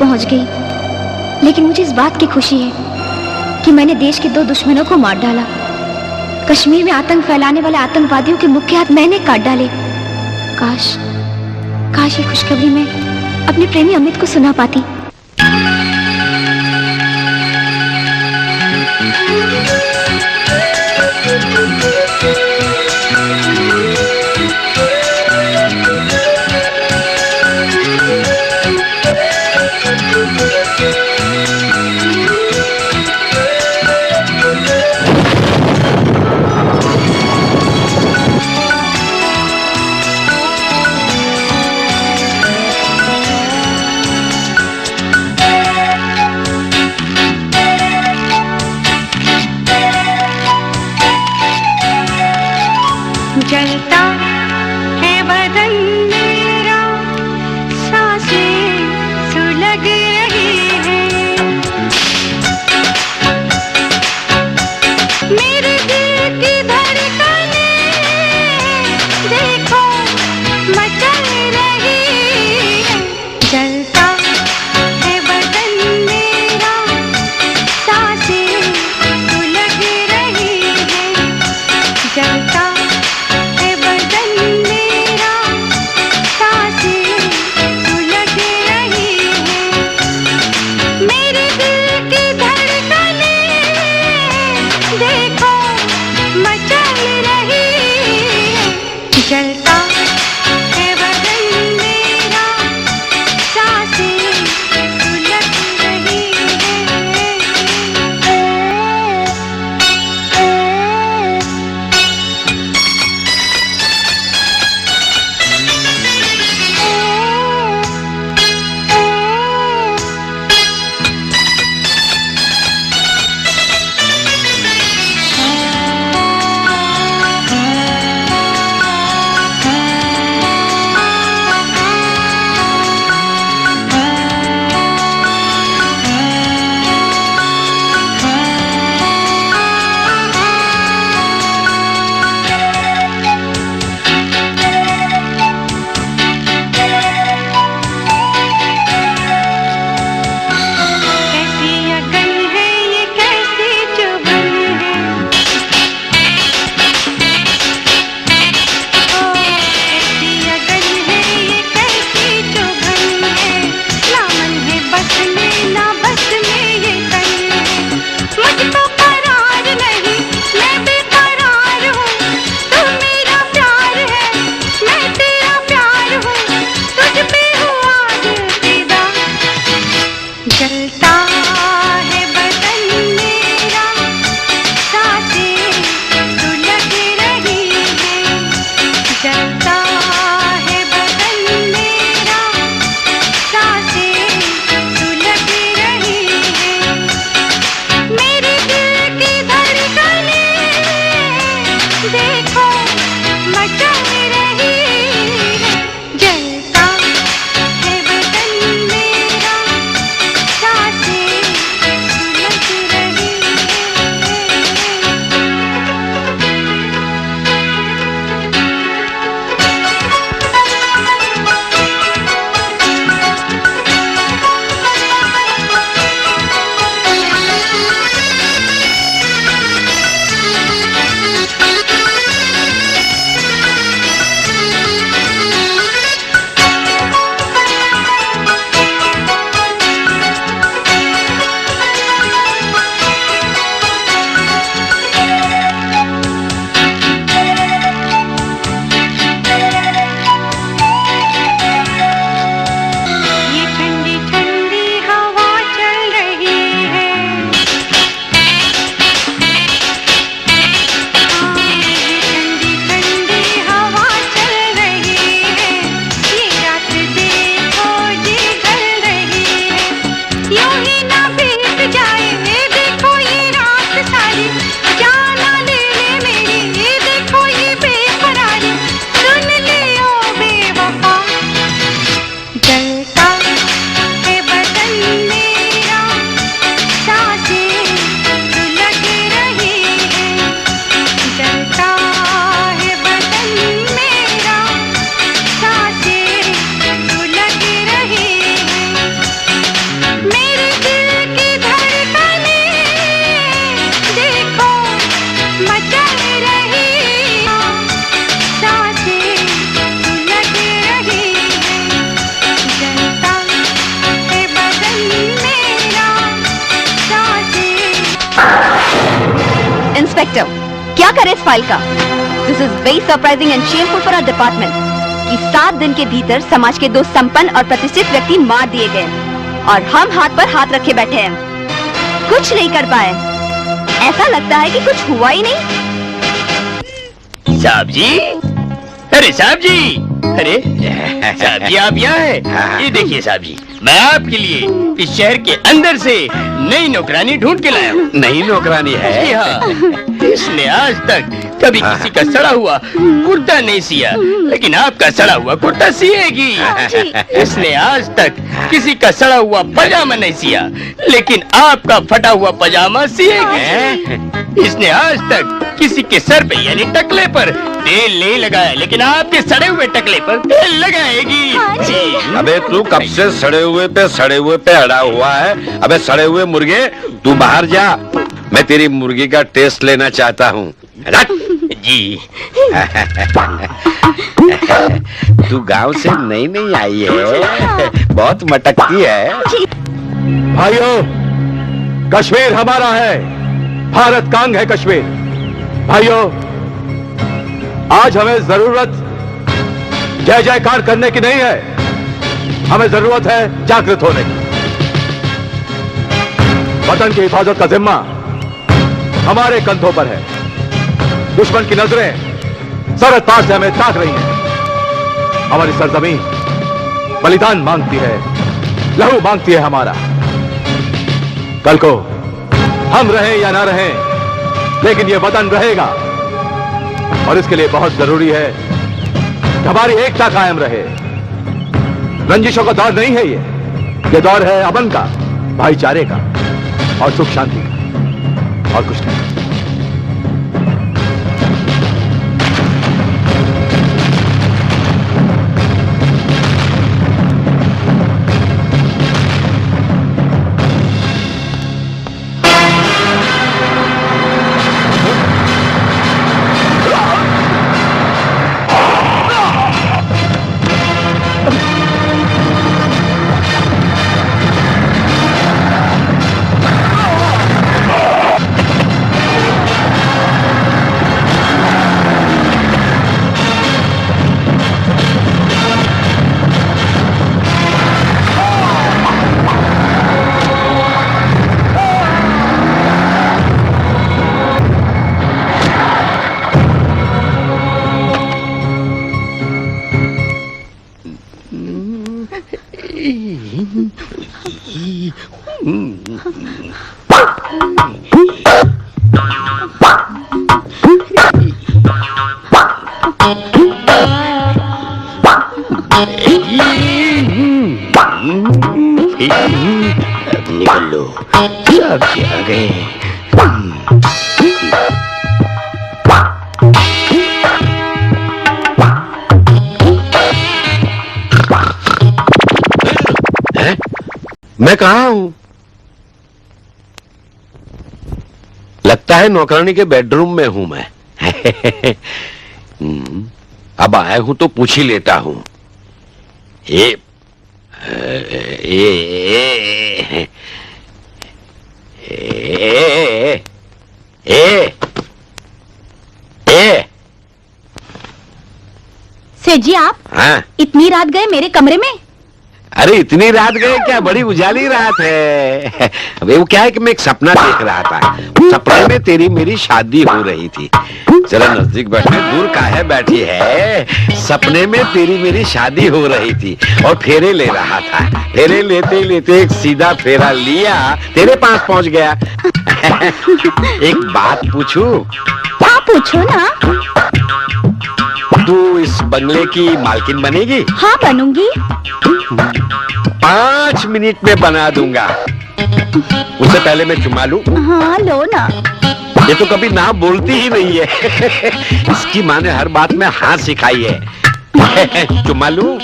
Speaker 5: पहुंच गई, लेकिन मुझे इस बात की खुशी है कि मैंने देश के 2 दुश्मनों को मार डाला। कश्मीर में आतंक फैलाने वाले आतंकवादियों के मुख्य हाथ मैंने काट डाले। काश काश ये खुशखबरी मैं अपने प्रेमी अमित को सुना पाती। क्या करे इस फाइल का? This is very surprising and shameful for our department कि 7 दिन के भीतर समाज के 2 संपन्न और प्रतिष्ठित व्यक्ति मार दिए गए और हम हाथ पर हाथ रखे बैठे हैं, कुछ नहीं कर पाए। ऐसा लगता है कि कुछ हुआ ही नहीं।
Speaker 12: साहब जी, अरे साहब जी, अरे साहब जी आप यहाँ हैं? ये देखिए साहब जी, मैं आपके लिए इस शहर के अंदर से नई नौकरानी ढूंढ के लाया हूँ।
Speaker 3: नई नौकरानी है?
Speaker 12: जी हाँ, इसने आज तक कभी किसी का सड़ा हुआ कुर्ता नहीं सिया, लेकिन आपका सड़ा हुआ कुर्ता सिएगी। इसने आज तक किसी का सड़ा हुआ पजामा नहीं सिया, लेकिन आपका फटा हुआ पजामा सिएगी। इसने आज तक किसी के सर पे यानी टकले पर तेल नहीं लगाया, लेकिन आपके सड़े हुए टकले पर तेल लगाएगी।
Speaker 3: अबे तू कब से सड़े हुए पे अड़ा हुआ है? अबे सड़े हुए मुर्गे, तू बाहर जा, मैं तेरी मुर्गी का टेस्ट लेना चाहता हूँ।
Speaker 12: जी
Speaker 3: तू गांव से नई आई है, बहुत मटकती है।
Speaker 1: भाइयों, कश्मीर हमारा है, भारत का अंग है कश्मीर। भाइयों, आज हमें जरूरत जय जयकार करने की नहीं है, हमें जरूरत है जागृत होने की। वतन की हिफाजत का जिम्मा हमारे कंधों पर है। दुश्मन की नजरें सरहद पार से हमें ताक रही हैं। हमारी सरजमीन बलिदान मांगती है, लहू मांगती है हमारा। कल को हम रहें या ना रहें, लेकिन ये वतन रहेगा, और इसके लिए बहुत जरूरी है कि हमारी एकता कायम रहे। रंजिशों का दौर नहीं है ये दौर है अमन का, भाईचारे का और सुख शांति का, और कुछ नहीं।
Speaker 12: निकल लो, सब आ गए।
Speaker 3: मैं कहाँ हूँ? लगता है नौकरानी के बेडरूम में हूं मैं। अब आया हूं तो पूछ ही लेता हूं। ए
Speaker 5: सेठ जी, आप इतनी रात गए मेरे कमरे में?
Speaker 3: अरे इतनी रात गए क्या, बड़ी उजाली रात है। अबे वो क्या है कि मैं एक सपना देख रहा था, सपने में तेरी मेरी शादी हो रही थी। जरा नजदीक बैठे, दूर काहे बैठी है। सपने में तेरी मेरी शादी हो रही थी और फेरे ले रहा था। फेरे लेते लेते एक सीधा फेरा लिया, तेरे पास पहुंच गया। एक बात पूछूं?
Speaker 5: हाँ पूछो ना।
Speaker 3: तू इस बंगले की मालकिन बनेगी?
Speaker 5: हाँ बनूंगी।
Speaker 3: 5 मिनट में बना दूंगा। उससे पहले मैं चुमा लूं?
Speaker 5: हाँ लो ना।
Speaker 3: ये तो कभी ना बोलती ही नहीं है। इसकी माँ ने हर बात में हाँ सिखाई है। चुमा लूं?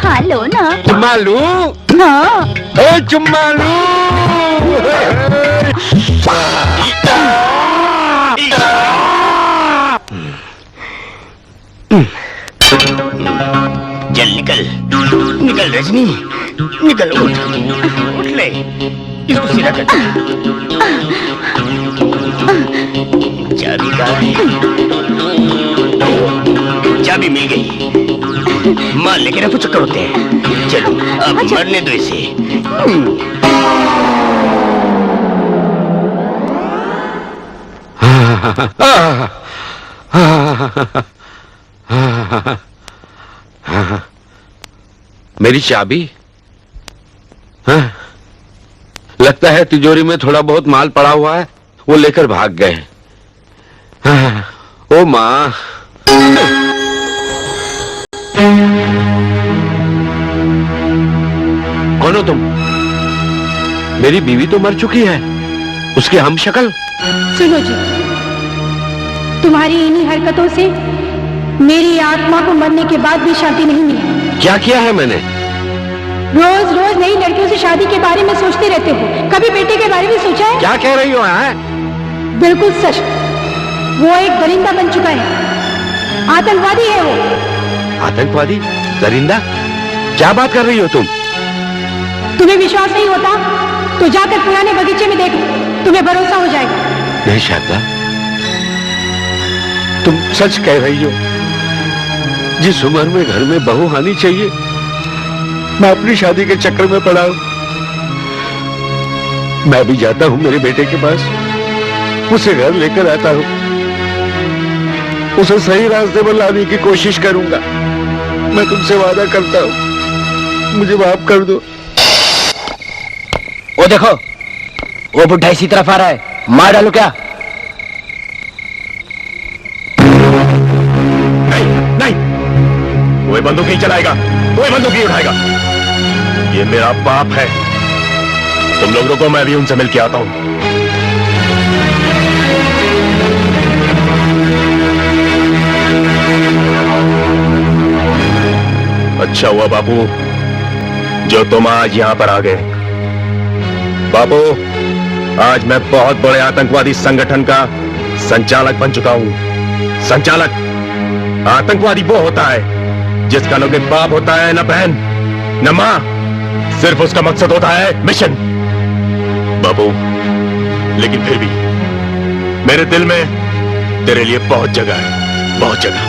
Speaker 5: हाँ लो ना।
Speaker 3: चुमा लूं?
Speaker 5: हाँ।
Speaker 3: ओ चुमा लूं?
Speaker 12: चल निकल, निकल रजनी, निकल, उठ ले, इसको सीधा कर। चाबी कहाँ है? चाबी मिल गई। मार लेके रफू चक्कर होते हैं। चलो अब मरने दो इसे।
Speaker 3: मेरी चाबी? हाँ? लगता है तिजोरी में थोड़ा बहुत माल पड़ा हुआ है, वो लेकर भाग गए। हाँ, ओ माँ। कौन हो तुम? मेरी बीवी तो मर चुकी है, उसकी हम शक्ल।
Speaker 13: सुनो जी, तुम्हारी इन्हीं हरकतों से मेरी आत्मा को मरने के बाद भी शांति नहीं मिली।
Speaker 3: क्या किया है मैंने?
Speaker 13: रोज रोज नई लड़कियों से शादी के बारे में सोचते रहते हो, कभी बेटे के बारे में सोचा है?
Speaker 3: क्या कह रही हो?
Speaker 13: बिल्कुल सच, वो एक दरिंदा बन चुका है, आतंकवादी है वो।
Speaker 3: आतंकवादी? दरिंदा? क्या बात कर रही हो तुम?
Speaker 13: तुम्हें विश्वास नहीं होता तो जाकर पुराने बगीचे में देखो, तुम्हें भरोसा हो जाएगा।
Speaker 3: नहीं शारदा, तुम सच कह रही हो। जिस उम्र में घर में बहू आनी चाहिए, मैं अपनी शादी के चक्कर में पड़ा हूं। मैं भी जाता हूं मेरे बेटे के पास, उसे घर लेकर आता हूं, उसे सही रास्ते पर लाने की कोशिश करूंगा। मैं तुमसे वादा करता हूं, मुझे माफ कर दो।
Speaker 11: वो देखो, वो बुढ़ा इसी तरफ आ रहा है, मार डालो क्या?
Speaker 9: नहीं, कोई बंदूक नहीं चलाएगा, कोई बंदूक नहीं उठाएगा। ये मेरा बाप है। तुम लोग रुको, मैं भी उनसे मिल के आता हूं। अच्छा हुआ बापू जो तुम आज यहां पर आ गए। बापू, आज मैं बहुत बड़े आतंकवादी संगठन का संचालक बन चुका हूं। संचालक, आतंकवादी वो होता है जिसका न कोई बाप होता है, न बहन, न मां, सिर्फ उसका मकसद होता है मिशन। बापू, लेकिन फिर भी मेरे दिल में तेरे लिए बहुत जगह है, बहुत जगह।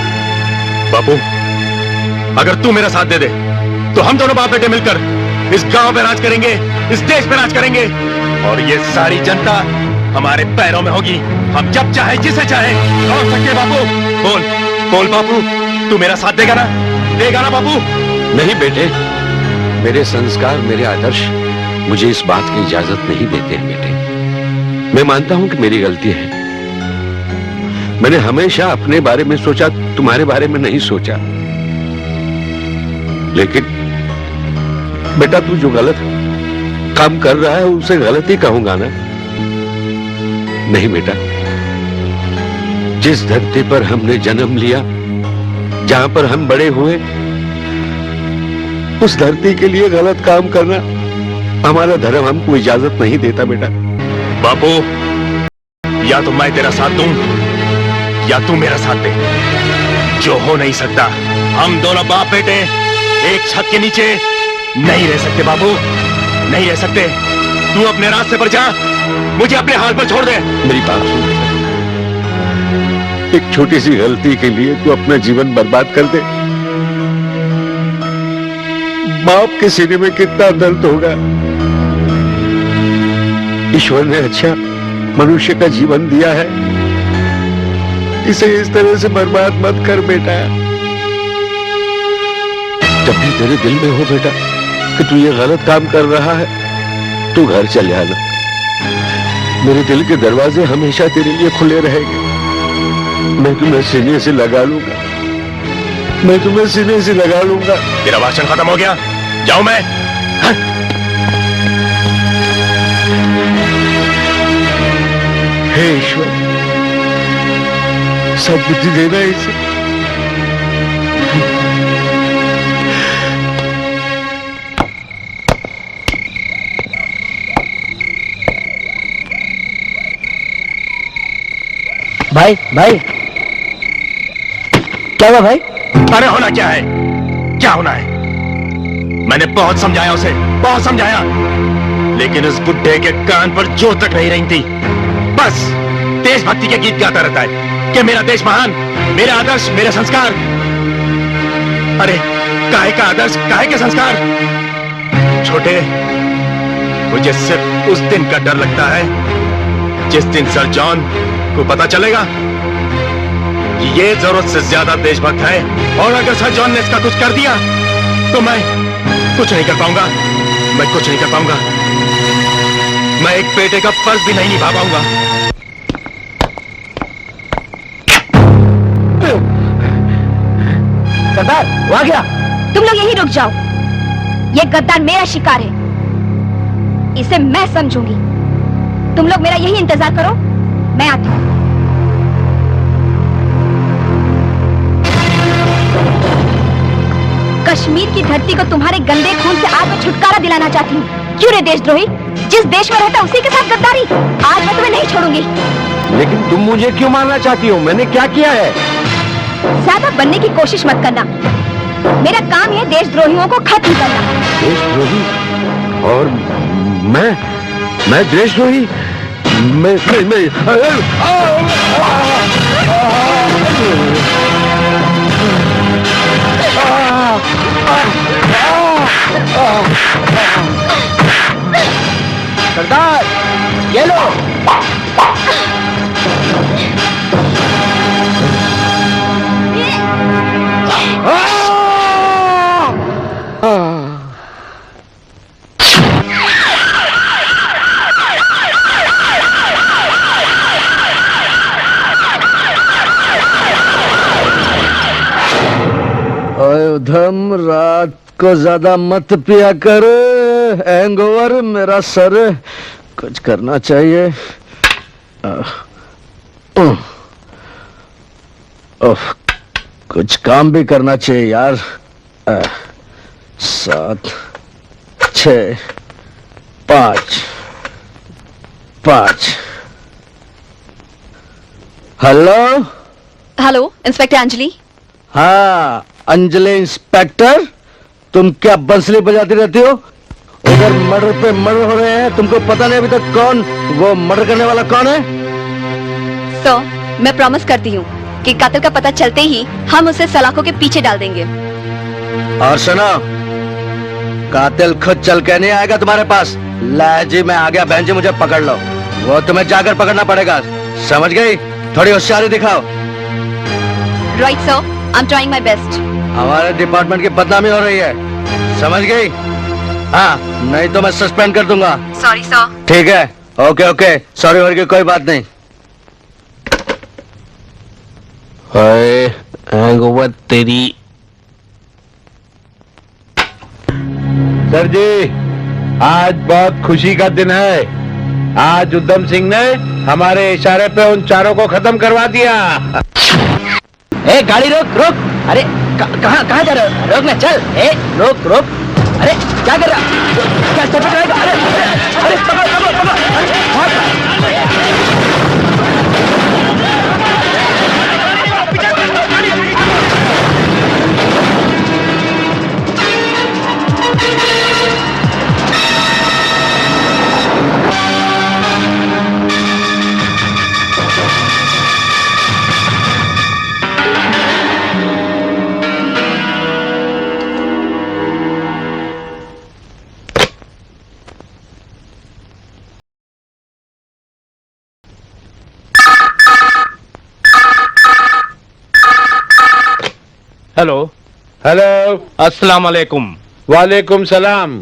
Speaker 9: बापू, अगर तू मेरा साथ दे दे तो हम दोनों बाप बेटे मिलकर इस गांव पे राज करेंगे, इस देश पे राज करेंगे, और ये सारी जनता हमारे पैरों में होगी। हम जब चाहे जिसे चाहे लौट सकते। बापू बोल बोल, बापू तू मेरा साथ देगा ना? देगा ना बापू?
Speaker 3: नहीं बेटे, मेरे संस्कार, मेरे आदर्श मुझे इस बात की इजाजत नहीं देते हैं बेटे। मैं मानता हूं कि मेरी गलती है। मैंने हमेशा अपने बारे में सोचा, तुम्हारे बारे में नहीं सोचा। लेकिन बेटा, तू जो गलत काम कर रहा है उसे गलत ही कहूंगा ना? नहीं बेटा, जिस धरती पर हमने जन्म लिया, जहां पर हम बड़े हुए, उस धरती के लिए गलत काम करना हमारा धर्म हमको इजाजत नहीं देता बेटा।
Speaker 9: बापू, या तो मैं तेरा साथ दूं या तू मेरा साथ दे, जो हो नहीं सकता। हम दोनों बाप बेटे एक छत के नीचे नहीं रह सकते बाबू, नहीं रह सकते। तू अपने रास्ते पर जा, मुझे अपने हाल पर छोड़ दे।
Speaker 3: मेरी बात सुन, एक छोटी सी गलती के लिए तू अपना जीवन बर्बाद कर दे। बाप के सीने में कितना दर्द होगा। ईश्वर ने अच्छा मनुष्य का जीवन दिया है, इसे इस तरह से बर्बाद मत कर बेटा। जब भी तेरे दिल में हो बेटा कि तू ये गलत काम कर रहा है, तू घर चले आना। मेरे दिल के दरवाजे हमेशा तेरे लिए खुले रहेंगे। मैं तुम्हें सीने से लगा लूंगा, मैं तुम्हें सीने से लगा लूंगा।
Speaker 9: तेरा भाषण खत्म हो गया, जाऊं मैं?
Speaker 3: हे ईश्वर, सद्बुद्धि देना इसे।
Speaker 11: भाई भाई, क्या हुआ भाई?
Speaker 9: अरे होना क्या है, क्या होना है? मैंने बहुत समझाया उसे, बहुत समझाया, लेकिन उस बुड्ढे के कान पर जो तक नहीं रही थी। बस देशभक्ति के गीत गाता रहता है कि मेरा देश महान, मेरा आदर्श, मेरे संस्कार। अरे काहे का आदर्श, काहे के संस्कार? छोटे, मुझे सिर्फ उस दिन का डर लगता है जिस दिन सर जॉन को पता चलेगा कि ये जरूरत से ज्यादा देशभक्त है, और अगर सर जॉन ने इसका कुछ कर दिया तो मैं कुछ नहीं कर पाऊंगा। मैं कुछ नहीं कर पाऊंगा। मैं एक बेटे का फर्ज भी नहीं निभा पाऊंगा।
Speaker 11: सरदार, वो आ गया।
Speaker 5: तुम लोग यहीं रुक जाओ। ये गद्दार मेरा शिकार है, इसे मैं समझूंगी। तुम लोग मेरा यही इंतजार करो, मैं आती हूं। कश्मीर की धरती को तुम्हारे गंदे खून से आज मैं छुटकारा दिलाना चाहती हूँ। क्यों रे देशद्रोही, जिस देश में रहता उसी के साथ गद्दारी। आज मैं तुम्हें नहीं छोड़ूंगी।
Speaker 3: लेकिन तुम मुझे क्यों मारना चाहती हो? मैंने क्या किया है?
Speaker 5: ज्यादा बनने की कोशिश मत करना। मेरा काम है देशद्रोहियों को खत्म करना।
Speaker 3: देशद्रोही? और मैं देशद्रोही? मैं
Speaker 11: सरदार, ये लो।
Speaker 7: उधम, रात को ज्यादा मत पिया कर। हैंगओवर मेरा सर, कुछ करना चाहिए। कुछ काम भी करना चाहिए यार। 7, 6, 5। Hello
Speaker 5: hello, inspector Anjali.
Speaker 7: हाँ, अंजलि इंस्पेक्टर, तुम क्या बंसली बजाती रहती हो? उधर मर्डर पे मर्डर हो रहे हैं, तुमको पता नहीं अभी तक कौन वो मर्डर करने वाला कौन है?
Speaker 5: मैं प्रॉमिस करती हूँ कि कातिल का पता चलते ही हम उसे सलाखों के पीछे डाल देंगे।
Speaker 7: और सुनो, कातिल खुद चल के नहीं आएगा तुम्हारे पास। ला जी, मैं आ गया। बहन जी, मुझे पकड़ लो। वो तुम्हें जाकर पकड़ना पड़ेगा, समझ गई? थोड़ी होशियारी दिखाओ।
Speaker 5: Right sir, I am trying my best.
Speaker 7: हमारे डिपार्टमेंट की बदनामी हो रही है, समझ गई? हाँ, नहीं तो मैं सस्पेंड कर दूंगा।
Speaker 5: Sorry sir.
Speaker 7: ठीक है, ओके ओके, सॉरी वॉरी की कोई बात नहीं।
Speaker 3: हैंगओवर तेरी। सर जी, आज बहुत खुशी का दिन है। आज उधम सिंह ने हमारे इशारे पे उन चारों को खत्म करवा दिया।
Speaker 11: ए, गाड़ी रोक रोक। अरे कहाँ जा रहे हो? रोक ना, चल। ए, रोक रोक। अरे क्या कर रहा? क्या चपेट रहेगा? अरे अरे पकड़ पकड़ पकड़। अरे
Speaker 3: हेलो हेलो,
Speaker 10: अस्सलाम वालेकुम।
Speaker 3: वालेकुम सलाम।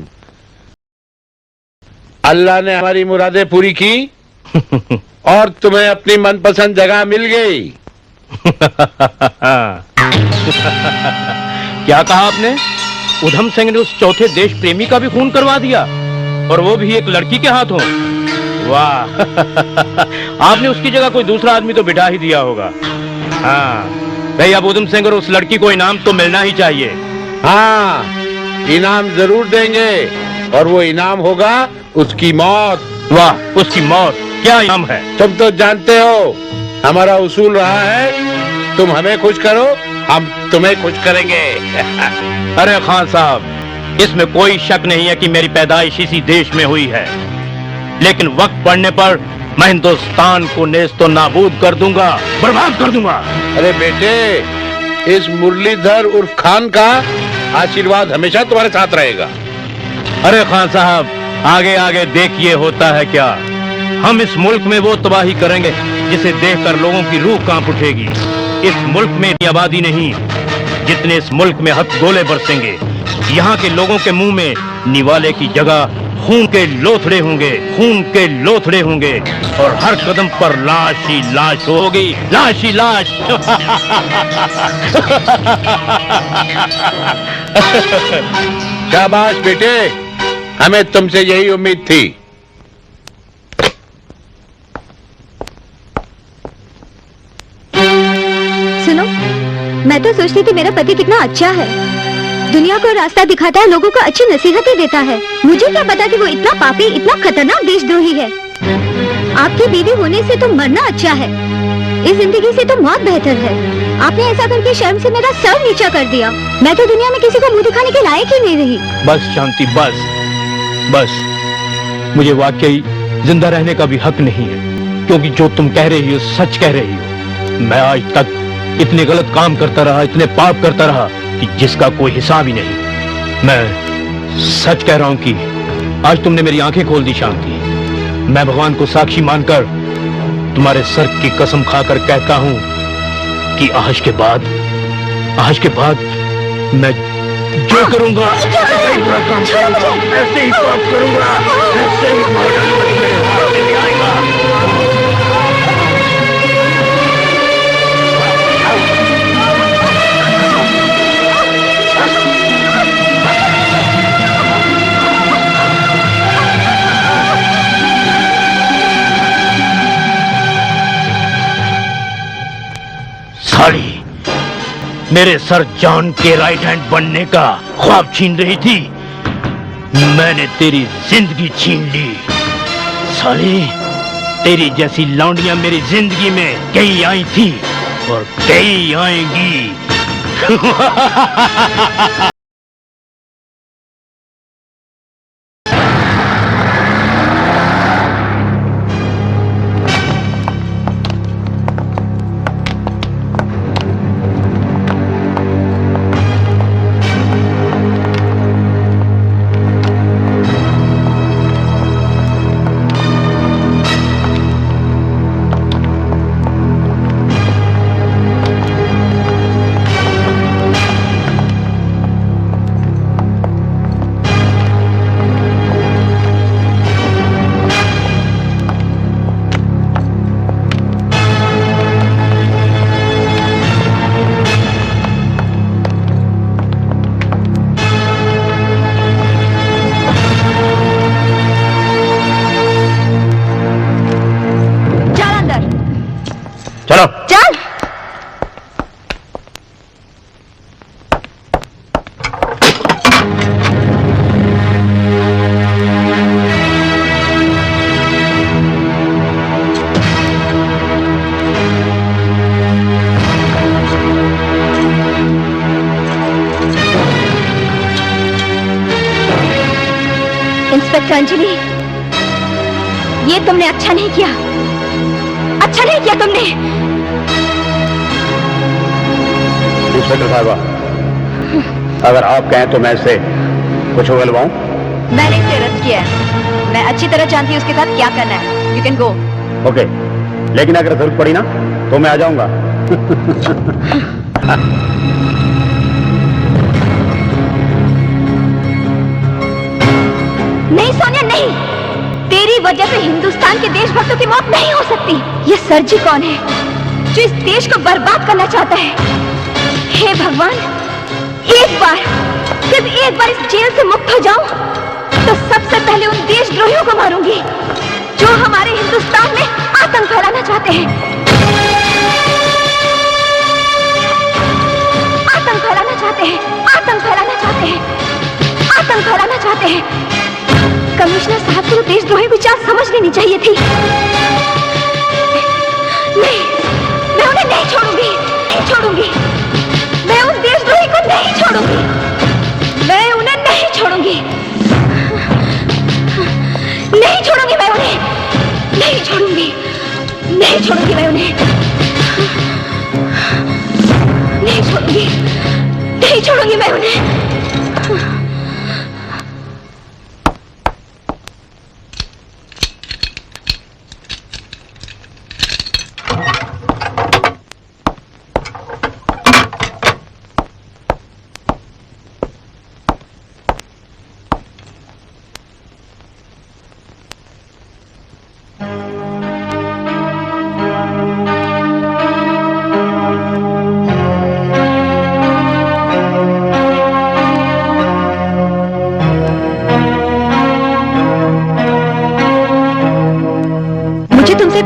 Speaker 3: अल्लाह ने हमारी मुरादें पूरी की और तुम्हें अपनी मनपसंद जगह मिल गई।
Speaker 10: क्या कहा आपने? उधम सिंह ने उस चौथे देश प्रेमी का भी खून करवा दिया, और वो भी एक लड़की के हाथों। वाह! आपने उसकी जगह कोई दूसरा आदमी तो बिठा ही दिया होगा। हाँ भाई, अब उधम सिंह और उस लड़की को इनाम तो मिलना ही चाहिए।
Speaker 3: हाँ, इनाम जरूर देंगे, और वो इनाम होगा उसकी मौत।
Speaker 10: वाह, उसकी मौत? क्या इनाम है?
Speaker 3: तुम तो जानते हो, हमारा उसूल रहा है तुम हमें खुश करो, हम तुम्हें खुश करेंगे।
Speaker 10: अरे खान साहब, इसमें कोई शक नहीं है कि मेरी पैदाइश इसी देश में हुई है, लेकिन वक्त पड़ने पर
Speaker 2: मैं हिंदुस्तान को नेस्तो नाबूद कर दूंगा, बर्बाद कर दूंगा।
Speaker 3: अरे बेटे, इस मुरलीधर उर्फ खान का आशीर्वाद हमेशा तुम्हारे साथ रहेगा।
Speaker 2: अरे खान साहब, आगे आगे देखिए होता है क्या। हम इस मुल्क में वो तबाही करेंगे जिसे देखकर लोगों की रूह कांप उठेगी। इस मुल्क में इतनी आबादी नहीं जितने इस मुल्क में हथगोले बरसेंगे। यहाँ के लोगों के मुंह में निवाले की जगह खून के लोथड़े होंगे, खून के लोथड़े होंगे, और हर कदम पर लाश ही लाश होगी, लाश ही लाश।
Speaker 3: शाबाश बेटे, हमें तुमसे यही उम्मीद थी।
Speaker 5: सुनो, मैं तो सोचती थी मेरा पति कितना अच्छा है, दुनिया को रास्ता दिखाता है, लोगों को अच्छी नसीहतें देता है। मुझे क्या पता कि वो इतना पापी, इतना खतरनाक देशद्रोही है। आपकी बीवी होने से तो मरना अच्छा है, इस जिंदगी से तो मौत बेहतर है। आपने ऐसा करके शर्म से मेरा सर नीचा कर दिया। मैं तो दुनिया में किसी को मुंह दिखाने के लायक ही नहीं रही।
Speaker 2: बस शांति, बस बस। मुझे वाकई जिंदा रहने का भी हक नहीं है, क्योंकि जो तुम कह रही हो सच कह रही हो। मैं आज तक इतने गलत काम करता रहा, इतने पाप करता रहा कि जिसका कोई हिसाब ही नहीं। मैं सच कह रहा हूं कि आज तुमने मेरी आंखें खोल दी शांति। मैं भगवान को साक्षी मानकर तुम्हारे सर की कसम खाकर कहता हूं कि आज के बाद मैं जो करूंगा ऐसे ही पाप करूंगा, ऐसे ही मर्डर मेरे हाथ में आएगा। साली, मेरे सर जॉन के राइट हैंड बनने का ख्वाब छीन रही थी, मैंने तेरी जिंदगी छीन ली। साली, तेरी जैसी लौंडियां मेरी जिंदगी में कई आई थी और कई आएंगी।
Speaker 5: अंजलि, ये तुमने अच्छा नहीं किया, अच्छा नहीं किया तुमने।
Speaker 6: इंस्पेक्टर साहबा, अगर आप कहें तो मैं इसे कुछ उगलवाऊं?
Speaker 5: मैंने इसे अरेस्ट किया है, मैं अच्छी तरह जानती हूँ उसके साथ क्या करना है। You can go.
Speaker 6: ओके, लेकिन अगर जरूरत पड़ी ना तो मैं आ जाऊंगा।
Speaker 5: नहीं सोनिया, नहीं, तेरी वजह से हिंदुस्तान के देशभक्तों की मौत नहीं हो सकती। ये सरजी कौन है जो इस देश को बर्बाद करना चाहता है? हे भगवान, एक बार, सिर्फ एक बार इस जेल से मुक्त हो जाऊं तो सबसे पहले उन देशद्रोहियों को मारूंगी जो हमारे हिंदुस्तान में आतंक फैलाना चाहते हैं, आतंक फैलाना चाहते हैं, आतंक फैलाना चाहते हैं, आतंक फैलाना चाहते हैं। कमिश्नर साहब को देशद्रोही विचार समझ लेनी चाहिए थी। नहीं, मैं उन्हें नहीं छोड़ूंगी, नहीं छोड़ूंगी, मैं उस देशद्रोही को नहीं छोड़ूंगी, मैं उन्हें नहीं छोड़ूंगी, नहीं छोड़ूंगी, मैं उन्हें नहीं छोड़ूंगी। दूंगी मैं उन्हें।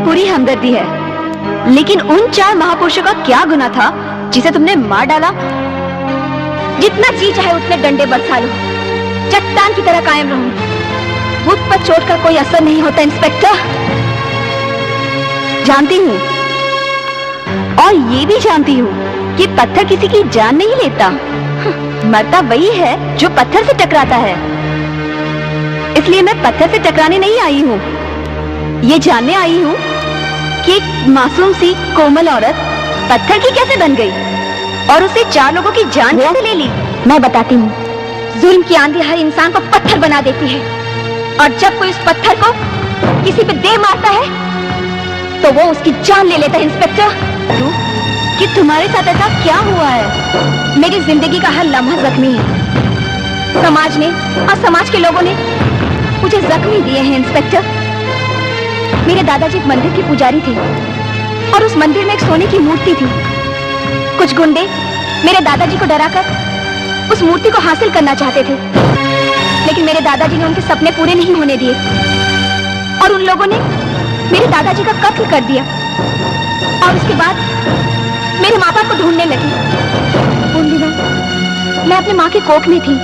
Speaker 5: पूरी हमदर्दी है, लेकिन उन 4 महापुरुषों का क्या गुनाह था जिसे तुमने मार डाला? जितना जी चाहे उतने डंडे बरसा लो, चट्टान की तरह कायम रहूं। मुझ पर चोट का कोई असर नहीं होता इंस्पेक्टर। जानती हूँ, और ये भी जानती हूँ कि पत्थर किसी की जान नहीं लेता। मरता वही है जो पत्थर से टकराता है। इसलिए मैं पत्थर से टकराने नहीं आई हूँ, ये जानने आई हूँ कि एक मासूम सी कोमल औरत पत्थर की कैसे बन गई और उसे 4 लोगों की जान कैसे ले ली। मैं बताती हूँ। जुल्म की आंधी हर इंसान को पत्थर बना देती है, और जब कोई उस पत्थर को किसी पे दे मारता है तो वो उसकी जान ले लेता है। इंस्पेक्टर, कि तुम्हारे साथ ऐसा क्या हुआ है? मेरी जिंदगी का हर लम्हा जख्मी है। समाज ने और समाज के लोगों ने मुझे जख्मी दिए हैं। इंस्पेक्टर, मेरे दादाजी एक मंदिर के पुजारी थे, और उस मंदिर में एक सोने की मूर्ति थी। कुछ गुंडे मेरे दादाजी को डराकर उस मूर्ति को हासिल करना चाहते थे, लेकिन मेरे दादाजी ने उनके सपने पूरे नहीं होने दिए, और उन लोगों ने मेरे दादाजी का कत्ल कर दिया। और उसके बाद मेरे माँ बाप को ढूंढने लगी। उन दिनों मैं अपनी माँ की कोख में थी।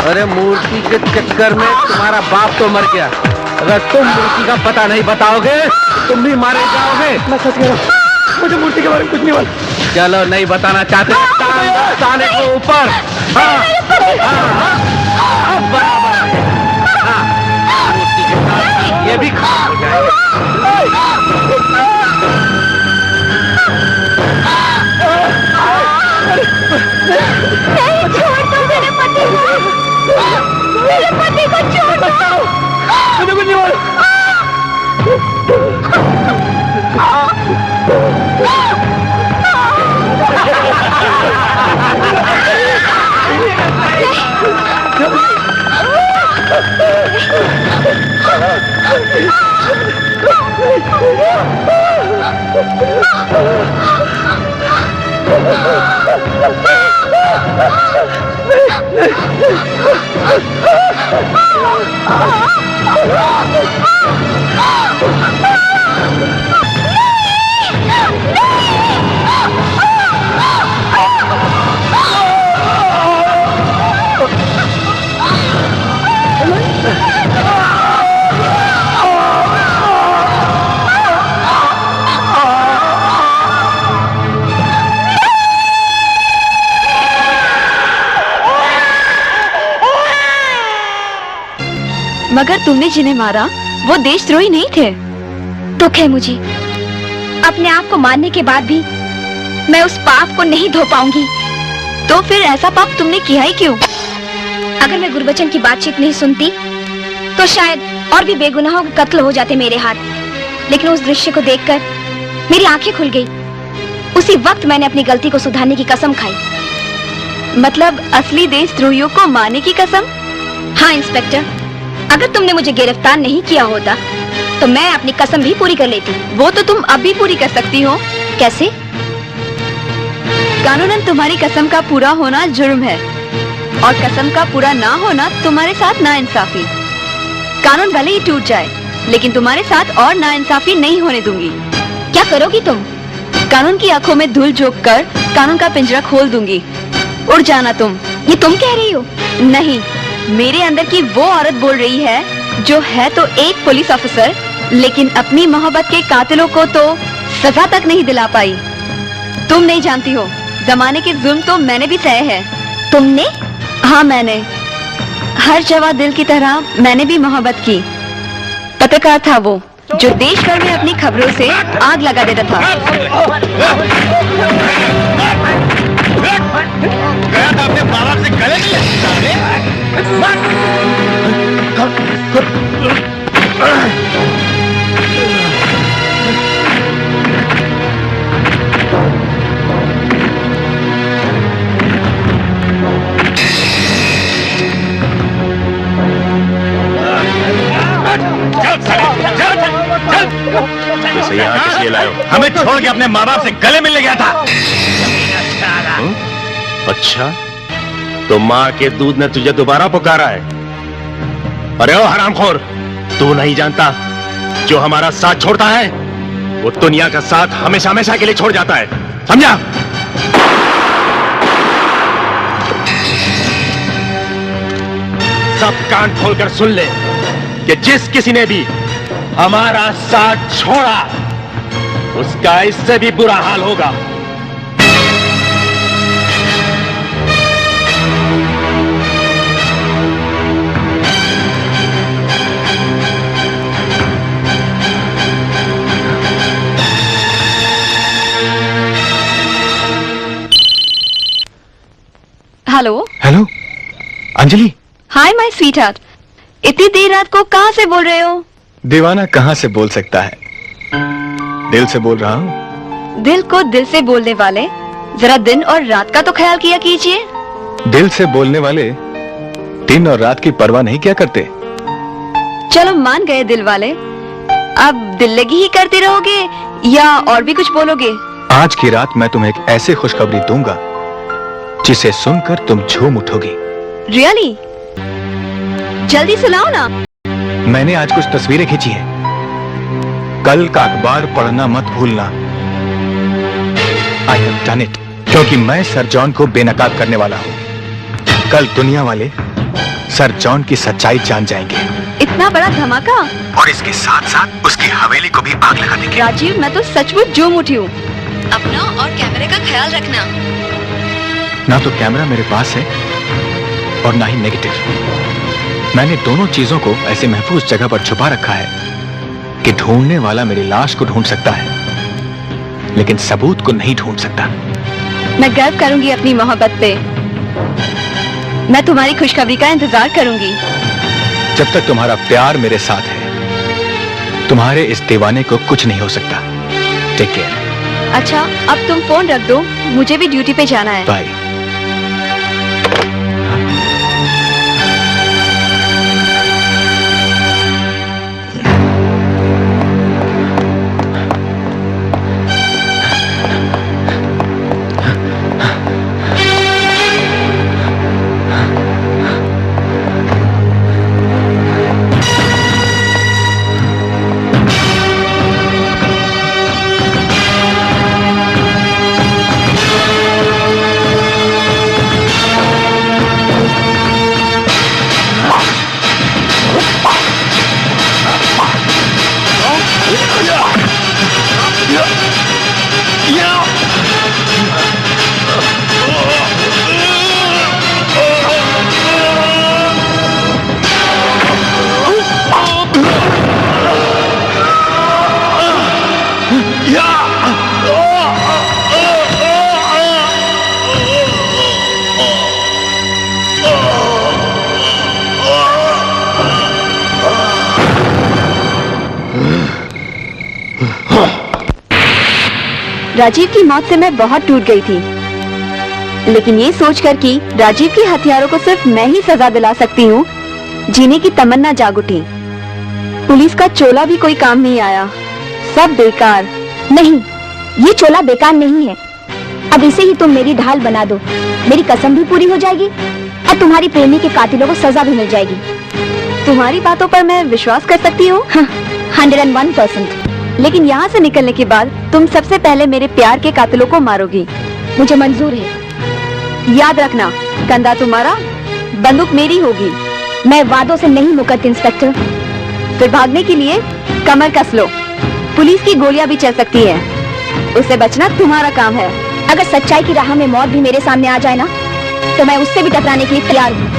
Speaker 11: अरे मूर्ति के चक्कर में तुम्हारा बाप तो मर गया, अगर तुम मूर्ति का पता नहीं बताओगे तुम भी मारे जाओगे।
Speaker 10: मैं सच कह रहा हूं, मुझे मूर्ति के बारे में कुछ नहीं मालूम।
Speaker 11: चलो नहीं बताना चाहते, ताने को ऊपर। हाँ, अब बराबर है। हाँ, मूर्ति के साथ ये भी खत्म हो जाएगा।
Speaker 5: नहीं, छोड़ दो मेरे पति को छोड़ दो।
Speaker 10: मुझे कुछ नहीं मालूम।
Speaker 5: मगर तुमने जिन्हें मारा वो देशद्रोही नहीं थे। दुख है मुझे, अपने आप को मारने के बाद भी मैं उस पाप को नहीं धो पाऊंगी। तो फिर ऐसा पाप तुमने किया ही क्यों? अगर मैं गुरबचन की बातचीत नहीं सुनती तो शायद और भी बेगुनाहों के कत्ल हो जाते मेरे हाथ। लेकिन उस दृश्य को देखकर मेरी आंखें खुल गई। उसी वक्त मैंने अपनी गलती को सुधारने की कसम खाई। मतलब असली देशद्रोहियों को मारने की कसम? हाँ इंस्पेक्टर, अगर तुमने मुझे गिरफ्तार नहीं किया होता तो मैं अपनी कसम भी पूरी कर लेती। वो तो तुम अब भी पूरी कर सकती हो। कैसे? कानूनन तुम्हारी कसम का पूरा होना जुर्म है और कसम का पूरा ना होना तुम्हारे साथ नाइंसाफी। कानून भले ही टूट जाए लेकिन तुम्हारे साथ और नाइंसाफी नहीं होने दूंगी। क्या करोगी तुम? कानून की आंखों में धूल झोंक कर कानून का पिंजरा खोल दूंगी। उड़ जाना तुम। ये तुम कह रही हो? नहीं, मेरे अंदर की वो औरत बोल रही है जो है तो एक पुलिस ऑफिसर लेकिन अपनी मोहब्बत के कातिलों को तो सजा तक नहीं दिला पाई। तुम नहीं जानती हो, जमाने के जुल्म तो मैंने भी सहे हैं। तुमने? हाँ मैंने। हर जवां दिल की तरह मैंने भी मोहब्बत की। पत्रकार था वो जो देश भर में अपनी खबरों से आग लगा देता था।
Speaker 10: गया था अपने बाबा से गले
Speaker 9: वैसे यहाँ किस लिए लाए हो?
Speaker 10: हमें छोड़ के अपने माँ बाप से गले मिलने गया था।
Speaker 9: अच्छा, तो माँ के दूध ने तुझे दोबारा पुकारा है? अरे ओ हरामखोर, तू नहीं जानता जो हमारा साथ छोड़ता है वो दुनिया का साथ हमेशा हमेशा के लिए छोड़ जाता है, समझा? सब कान खोलकर सुन ले कि जिस किसी ने भी हमारा साथ छोड़ा उसका इससे भी बुरा हाल होगा।
Speaker 5: Hello.
Speaker 1: Hello Anjali.
Speaker 5: Hi my sweetheart, इतनी देर रात को कहाँ से बोल रहे हो?
Speaker 1: दीवाना कहाँ से बोल सकता है, दिल से बोल रहा हूँ।
Speaker 5: दिल को दिल से बोलने वाले जरा दिन और रात का तो ख्याल किया कीजिए।
Speaker 1: दिल से बोलने वाले दिन और रात की परवाह नहीं क्या करते।
Speaker 5: चलो मान गए दिल वाले, अब दिल लगी ही करते रहोगे या और भी कुछ बोलोगे?
Speaker 1: आज की रात मैं तुम्हें एक ऐसी खुशखबरी दूंगा जिसे सुनकर तुम झूम उठोगी।
Speaker 5: रियली? जल्दी सुनाओ ना।
Speaker 1: मैंने आज कुछ तस्वीरें खींची हैं, कल का अखबार पढ़ना मत भूलना। आई हैव डन इट, क्योंकि मैं सर जॉन को बेनकाब करने वाला हूं। कल दुनिया वाले
Speaker 14: सर जॉन की सच्चाई जान जाएंगे
Speaker 5: इतना बड़ा धमाका,
Speaker 14: और इसके साथ साथ उसकी हवेली को भी आग लगा देंगे।
Speaker 5: राजीव मैं तो सचमुच झूम उठी हूँ। अपना और कैमरे का ख्याल रखना।
Speaker 14: ना तो कैमरा मेरे पास है और ना ही नेगेटिव। मैंने दोनों चीजों को ऐसे महफूज जगह पर छुपा रखा है कि ढूंढने वाला मेरी लाश को ढूंढ सकता है, लेकिन सबूत को नहीं ढूंढ सकता।
Speaker 5: मैं गर्व करूंगी अपनी मोहब्बत पे। मैं तुम्हारी खुशखबरी का इंतजार करूंगी।
Speaker 14: जब तक तुम्हारा प्यार मेरे साथ है, तुम्हारे इस दीवाने को कुछ नहीं हो सकता। Take care.
Speaker 5: अच्छा, अब तुम फोन रख दो, मुझे भी ड्यूटी पे जाना है।
Speaker 14: बाय।
Speaker 5: राजीव की मौत से मैं बहुत टूट गई थी, लेकिन ये सोचकर कि राजीव के हथियारों को सिर्फ मैं ही सजा दिला सकती हूँ, जीने की तमन्ना जाग उठी। पुलिस का चोला भी कोई काम नहीं आया, सब बेकार।
Speaker 13: नहीं, ये चोला बेकार नहीं है। अब इसे ही तुम मेरी ढाल बना दो, मेरी कसम भी पूरी हो जाएगी और तुम्हारी प्रेमी के कातिलों को सजा भी मिल जाएगी।
Speaker 5: तुम्हारी बातों पर मैं विश्वास कर सकती हूँ?
Speaker 13: 101%।
Speaker 5: लेकिन यहाँ से निकलने के बाद तुम सबसे पहले मेरे प्यार के कातिलों को मारोगी।
Speaker 13: मुझे मंजूर है।
Speaker 5: याद रखना, कंधा तुम्हारा, बंदूक मेरी होगी।
Speaker 13: मैं वादों से नहीं मुकरती इंस्पेक्टर।
Speaker 5: फिर भागने के लिए कमर कस लो। पुलिस की गोलियां भी चल सकती है, उससे बचना तुम्हारा काम है।
Speaker 13: अगर सच्चाई की राह में मौत भी मेरे सामने आ जाए ना, तो मैं उससे भी टकराने के लिए तैयार हूँ।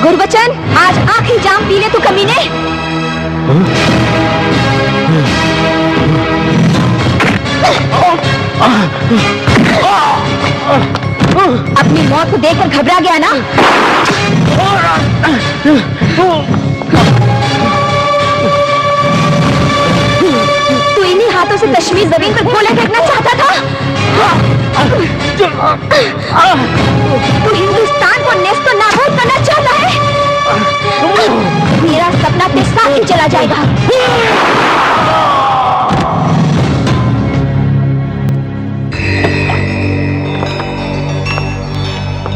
Speaker 13: गुरबचन, आज आखिरी जाम पी ले तू कमीने। अपनी मौत को देखकर घबरा गया ना? तू इन्हीं हाथों से कश्मीर जमीन पर गोले फेंकना चाहता था? तू हिंदुस्तान को नेस्तो नाबूद करना चाहता है? मेरा सपना तेरे साथ ही चला जाएगा।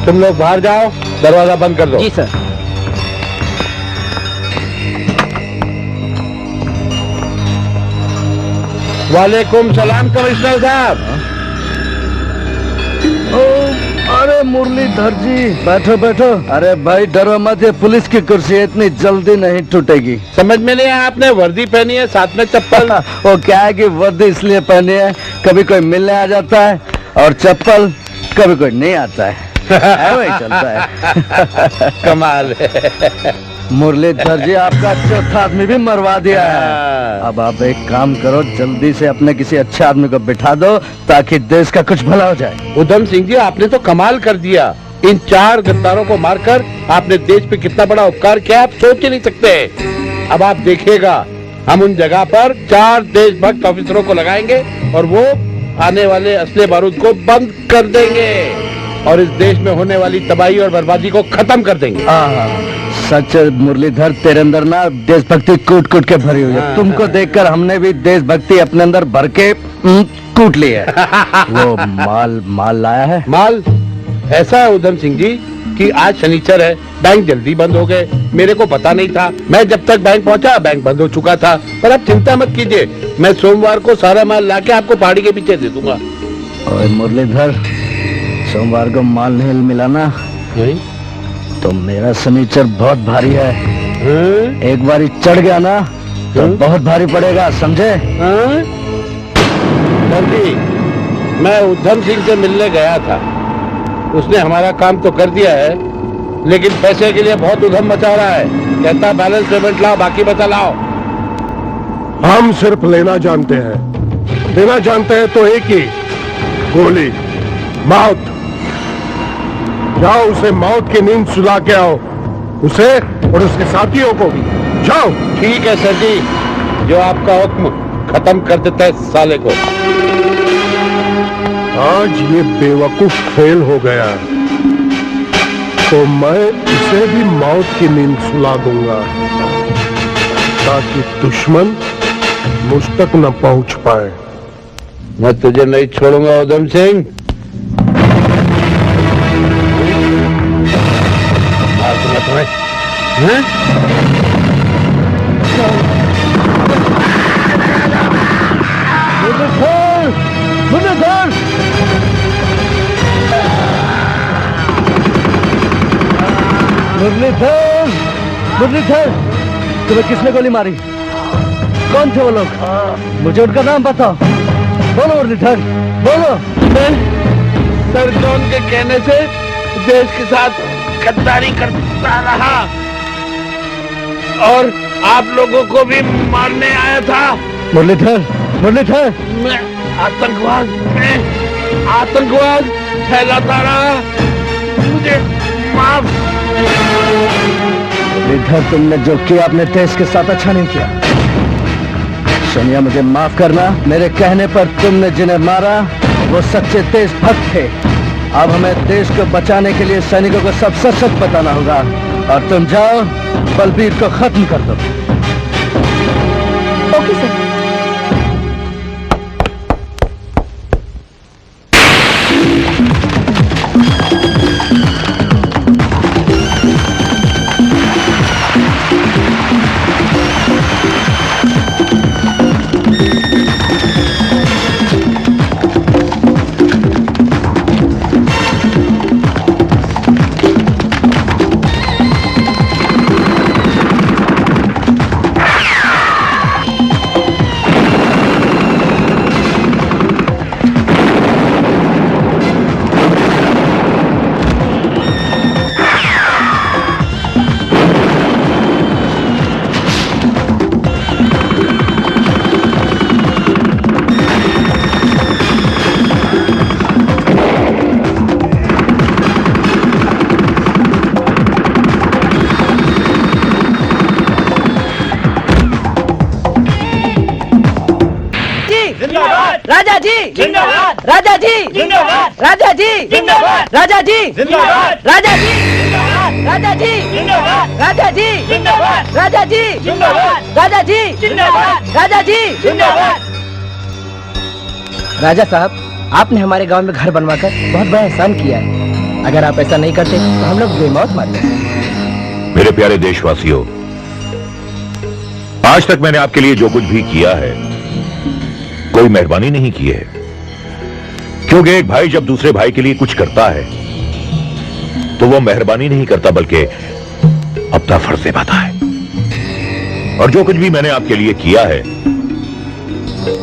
Speaker 3: तुम लोग बाहर जाओ, दरवाजा बंद कर दो।
Speaker 11: जी सर। वालेकुम सलाम कमिश्नर साहब।
Speaker 7: अरे मुरलीधर जी, बैठो बैठो। अरे भाई डरो मत, ये पुलिस की कुर्सी है, इतनी जल्दी नहीं टूटेगी।
Speaker 3: समझ में नहीं आया, आपने वर्दी पहनी है साथ में चप्पल।
Speaker 7: वो क्या है कि वर्दी इसलिए पहनी है, कभी कोई मिलने आ जाता है, और चप्पल कभी कोई नहीं आता है। वही चलता है।
Speaker 3: कमाल है।
Speaker 7: मुरलीधर जी, आपका चौथा आदमी भी मरवा दिया है। अब आप एक काम करो, जल्दी से अपने किसी अच्छे आदमी को बिठा दो ताकि देश का कुछ भला हो जाए।
Speaker 3: उधम सिंह जी, आपने तो कमाल कर दिया। इन 4 गद्दारों को मारकर आपने देश पे कितना बड़ा उपकार किया, आप सोच ही नहीं सकते। अब आप देखिएगा, हम उन जगह पर 4 देशभक्त ऑफिसरों को लगाएंगे और वो आने वाले असले बारूद को बंद कर देंगे और इस देश में होने वाली तबाही और बर्बादी को खत्म कर देंगे।
Speaker 7: सच मुरलीधर, तेरे अंदर ना देशभक्ति कूट कूट के भरी हुई है। तुमको देखकर हमने भी देशभक्ति अपने अंदर भर के कूट ली है। वो माल लाया है।
Speaker 3: माल ऐसा है उधम सिंह जी कि आज शनिचर है, बैंक जल्दी बंद हो गए। मेरे को पता नहीं था, मैं जब तक बैंक पहुंचा बैंक बंद हो चुका था। पर आप चिंता मत कीजिए, मैं सोमवार को सारा माल लाके आपको पहाड़ी के पीछे दे दूंगा।
Speaker 7: और मुरलीधर, सोमवार को माल नहीं मिला ना तो मेरा शनिचर बहुत भारी है। एक बारी चढ़ गया ना तो बहुत भारी पड़ेगा, समझे?
Speaker 3: मैं उधम सिंह से मिलने गया था, उसने हमारा काम तो कर दिया है, लेकिन पैसे के लिए बहुत उधम मचा रहा है। कहता बैलेंस पेमेंट लाओ, बाकी बता लाओ।
Speaker 4: हम सिर्फ लेना जानते हैं, देना जानते हैं तो एक ही, गोली, मौत। जाओ उसे मौत की नींद सुला के आओ, उसे और उसके साथियों को भी। जाओ।
Speaker 3: ठीक है सर जी, जो आपका हुक्म, खत्म कर देता है साले को।
Speaker 4: आज ये बेवकूफ फेल हो गया तो मैं इसे भी मौत की नींद सुला दूंगा ताकि दुश्मन मुझ तक न पहुंच पाए।
Speaker 3: मैं तुझे नहीं छोड़ूंगा उधम सिंह।
Speaker 7: मुरलीधर, तुम्हें किसने गोली मारी? कौन थे वो लोग? मुझे उनका नाम बताओ। बोलो मुरलीधर, बोलो।
Speaker 3: मैं सर जॉन के कहने से देश के साथ गद्दारी करता रहा और आप लोगों को भी मारने आया था।
Speaker 7: मुरलीधर, मुरलीधर,
Speaker 3: मैं आतंकवाद फैलाता रहा, मुझे माफ।
Speaker 7: मुरलीधर, तुमने जो किया अपने देश के साथ अच्छा नहीं किया। सोनिया, मुझे माफ करना, मेरे कहने पर तुमने जिन्हें मारा वो सच्चे देशभक्त थे। अब हमें देश को बचाने के लिए सैनिकों को सब सच सच बताना होगा। और तुम जाओ, बलबीर को खत्म कर दो।
Speaker 13: Okay sir.
Speaker 11: राजा जी जिंदाबाद, राजा जी जिंदाबाद, राजा जी जिंदाबाद, राजा जी जिंदाबाद, राजा जी जिंदाबाद, राजा जी जिंदाबाद, राजा जी जिंदाबाद, राजा जी जिंदाबाद, राजा जी जिंदाबाद, राजा जी जिंदाबाद। राजा साहब, आपने हमारे गांव में घर बनवाकर बहुत बड़ा एहसान किया है। अगर आप ऐसा नहीं करते तो हम लोग बेमौत मार जाते।
Speaker 1: मेरे प्यारे देशवासियों, आज तक मैंने आपके लिए जो कुछ भी किया है कोई मेहरबानी नहीं की है, क्योंकि एक भाई जब दूसरे भाई के लिए कुछ करता है
Speaker 9: तो वो मेहरबानी नहीं करता बल्कि अपना फर्ज निभाता है। और जो कुछ भी मैंने आपके लिए किया है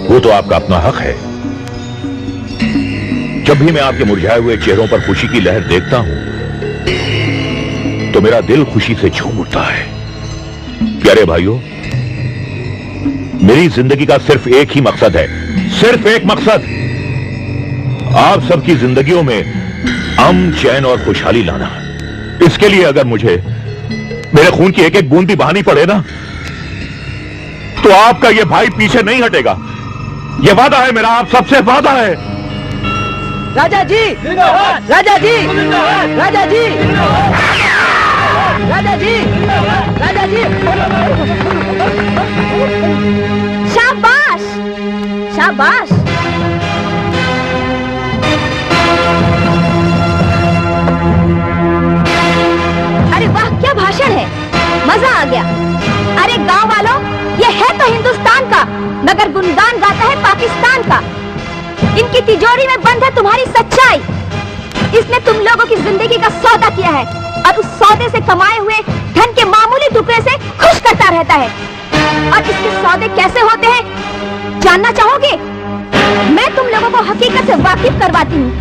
Speaker 9: वो तो आपका अपना हक है। जब भी मैं आपके मुरझाए हुए चेहरों पर खुशी की लहर देखता हूं तो मेरा दिल खुशी से झूम उठता है। प्यारे भाइयों, मेरी जिंदगी का सिर्फ एक ही मकसद है, सिर्फ एक मकसद, आप सबकी जिंदगियों में अमन, चैन और खुशहाली लाना। इसके लिए अगर मुझे मेरे खून की एक एक बूंद भी बहानी पड़े ना, तो आपका ये भाई पीछे नहीं हटेगा। ये वादा है मेरा, आप सबसे वादा है।
Speaker 11: राजा जी, राजा जी, राजा जी, राजा जी, राजा जी।
Speaker 13: शाबाश, शाबाश। अरे वाह, क्या भाषण है, मजा आ गया। अरे गांव वालों, ये है तो हिंदुस्तान का, मगर गुणगान गाता है पाकिस्तान का। इनकी तिजोरी में बंद है तुम्हारी सच्चाई। इसने तुम लोगों की जिंदगी का सौदा किया है और उस सौदे से कमाए हुए धन के मामूली टुकड़े से खुश करता रहता है। और इसके सौदे कैसे होते हैं जानना चाहोगे? मैं तुम लोगों को हकीकत से वाकिफ करवाती हूँ।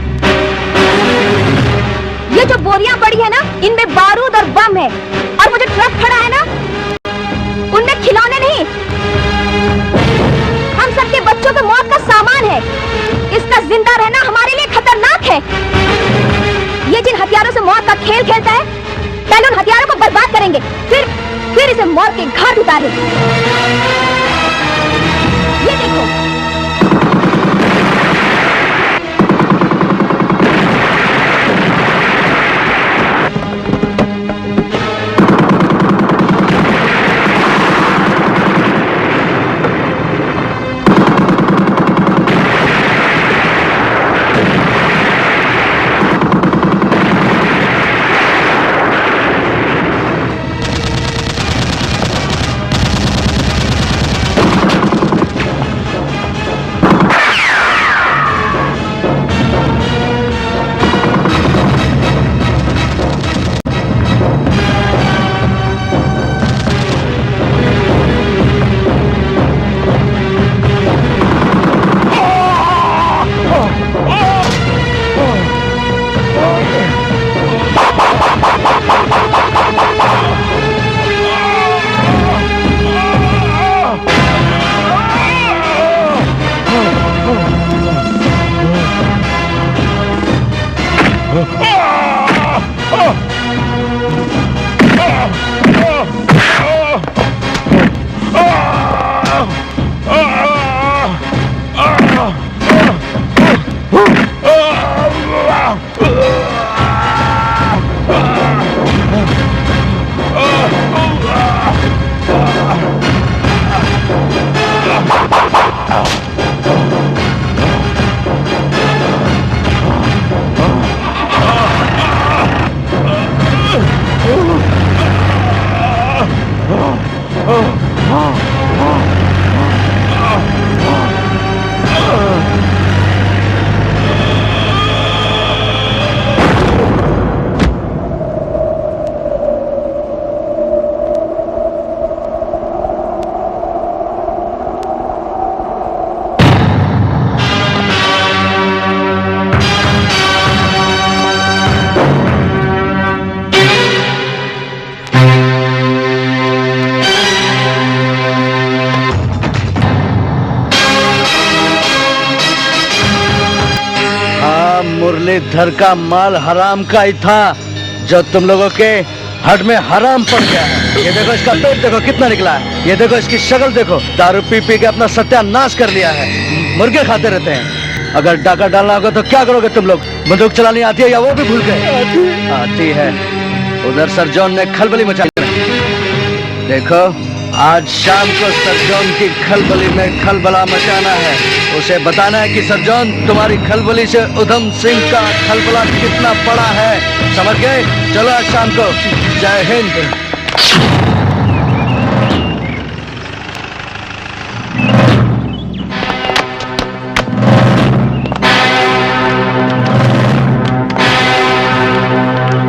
Speaker 13: ये जो बोरियां पड़ी है ना, इनमें बारूद और बम है, और वो जो ट्रक खड़ा है ना, उनमें खिलौने नहीं, हम सबके बच्चों के मौत का सामान है। इसका जिंदा रहना हमारे लिए खतरनाक है। ये जिन हथियारों से मौत का खेल खेलता है, पहले उन हथियारों को बर्बाद करेंगे, फिर इसे मौत के घाट उतारेंगे। ये देखो,
Speaker 7: मुरलीधर का माल हराम का ही था जो तुम लोगों के हड में हराम पड़ गया है। ये देखो, इसका पेट देखो कितना निकला है, ये देखो इसकी शक्ल देखो, दारू पी पी के अपना सत्यानाश कर लिया है, मुर्गे खाते रहते हैं। अगर डाका डालना होगा तो क्या करोगे तुम लोग? बंदूक चलानी आती है या वो भी भूल गए? आती है। उधर सर जॉन ने खलबली मचा दी। देखो, आज शाम को सर जॉन की खलबली में खलबला मचाना है। उसे बताना है कि सर जॉन, तुम्हारी खलबली से उधम सिंह का खलबला कितना बड़ा है। समझ गए? चलो आज शाम को। जय हिंद।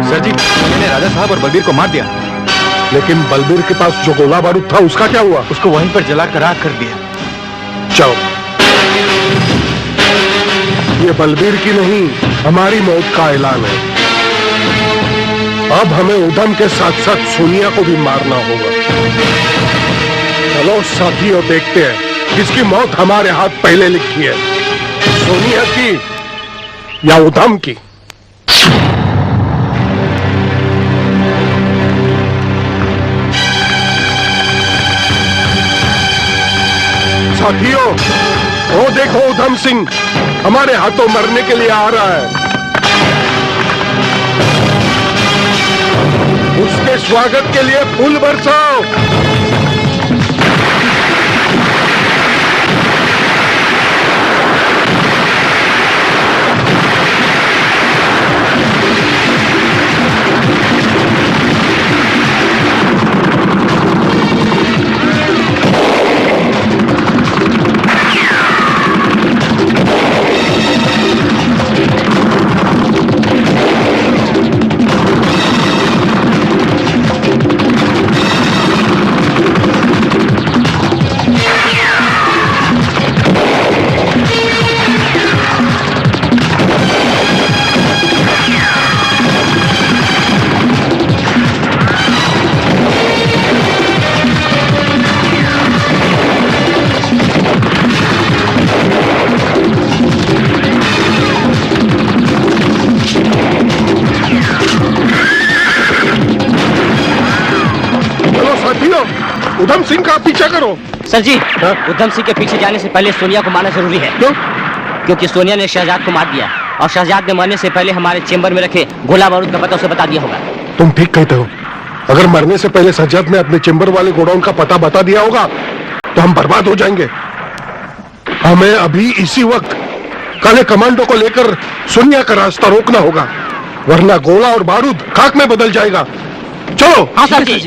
Speaker 9: सर
Speaker 14: जी मैंने राजा साहब और बलबीर को मार दिया।
Speaker 4: लेकिन बलबीर के पास जो गोला बारूद था उसका क्या हुआ?
Speaker 14: उसको वहीं पर जला कर राख कर दिया।
Speaker 4: जाओ, ये बलबीर की नहीं हमारी मौत का ऐलान है। अब हमें उधम के साथ साथ सोनिया को भी मारना होगा। चलो साथियों, देखते हैं किसकी मौत हमारे हाथ पहले लिखी है, सोनिया की या उधम की। साथियों, वो देखो उधम सिंह हमारे हाथों मरने के लिए आ रहा है। उसके स्वागत के लिए फूल बरसाओ। उधम सिंह का पीछा करो।
Speaker 8: सर जी, उधम सिंह के पीछे जाने से पहले सोनिया को मारना जरूरी है।
Speaker 4: क्यों?
Speaker 8: क्योंकि सोनिया ने शहजाद को मार दिया और शहजाद ने मरने से पहले हमारे चेंबर में रखे गोला बारूद का पता उसे बता दिया होगा।
Speaker 4: तुम ठीक कहते हो। अगर मरने से पहले सज्जाद ने अपने चेंबर वाले गोडाउन का पता बता दिया होगा तो हम बर्बाद हो जाएंगे। हमें अभी इसी वक्त काले कमांडो को लेकर सोनिया का रास्ता रोकना होगा, वरना गोला और बारूद खाक में बदल जाएगा। चलो।
Speaker 8: हाँ सर जी।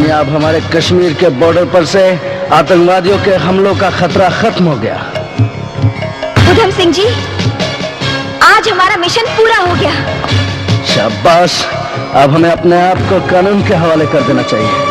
Speaker 7: यानी अब हमारे कश्मीर के बॉर्डर पर से आतंकवादियों के हमलों का खतरा खत्म हो गया।
Speaker 5: उधम सिंह जी, आज हमारा मिशन पूरा हो गया।
Speaker 7: शाबाश, अब हमें अपने आप को कानून के हवाले कर देना चाहिए।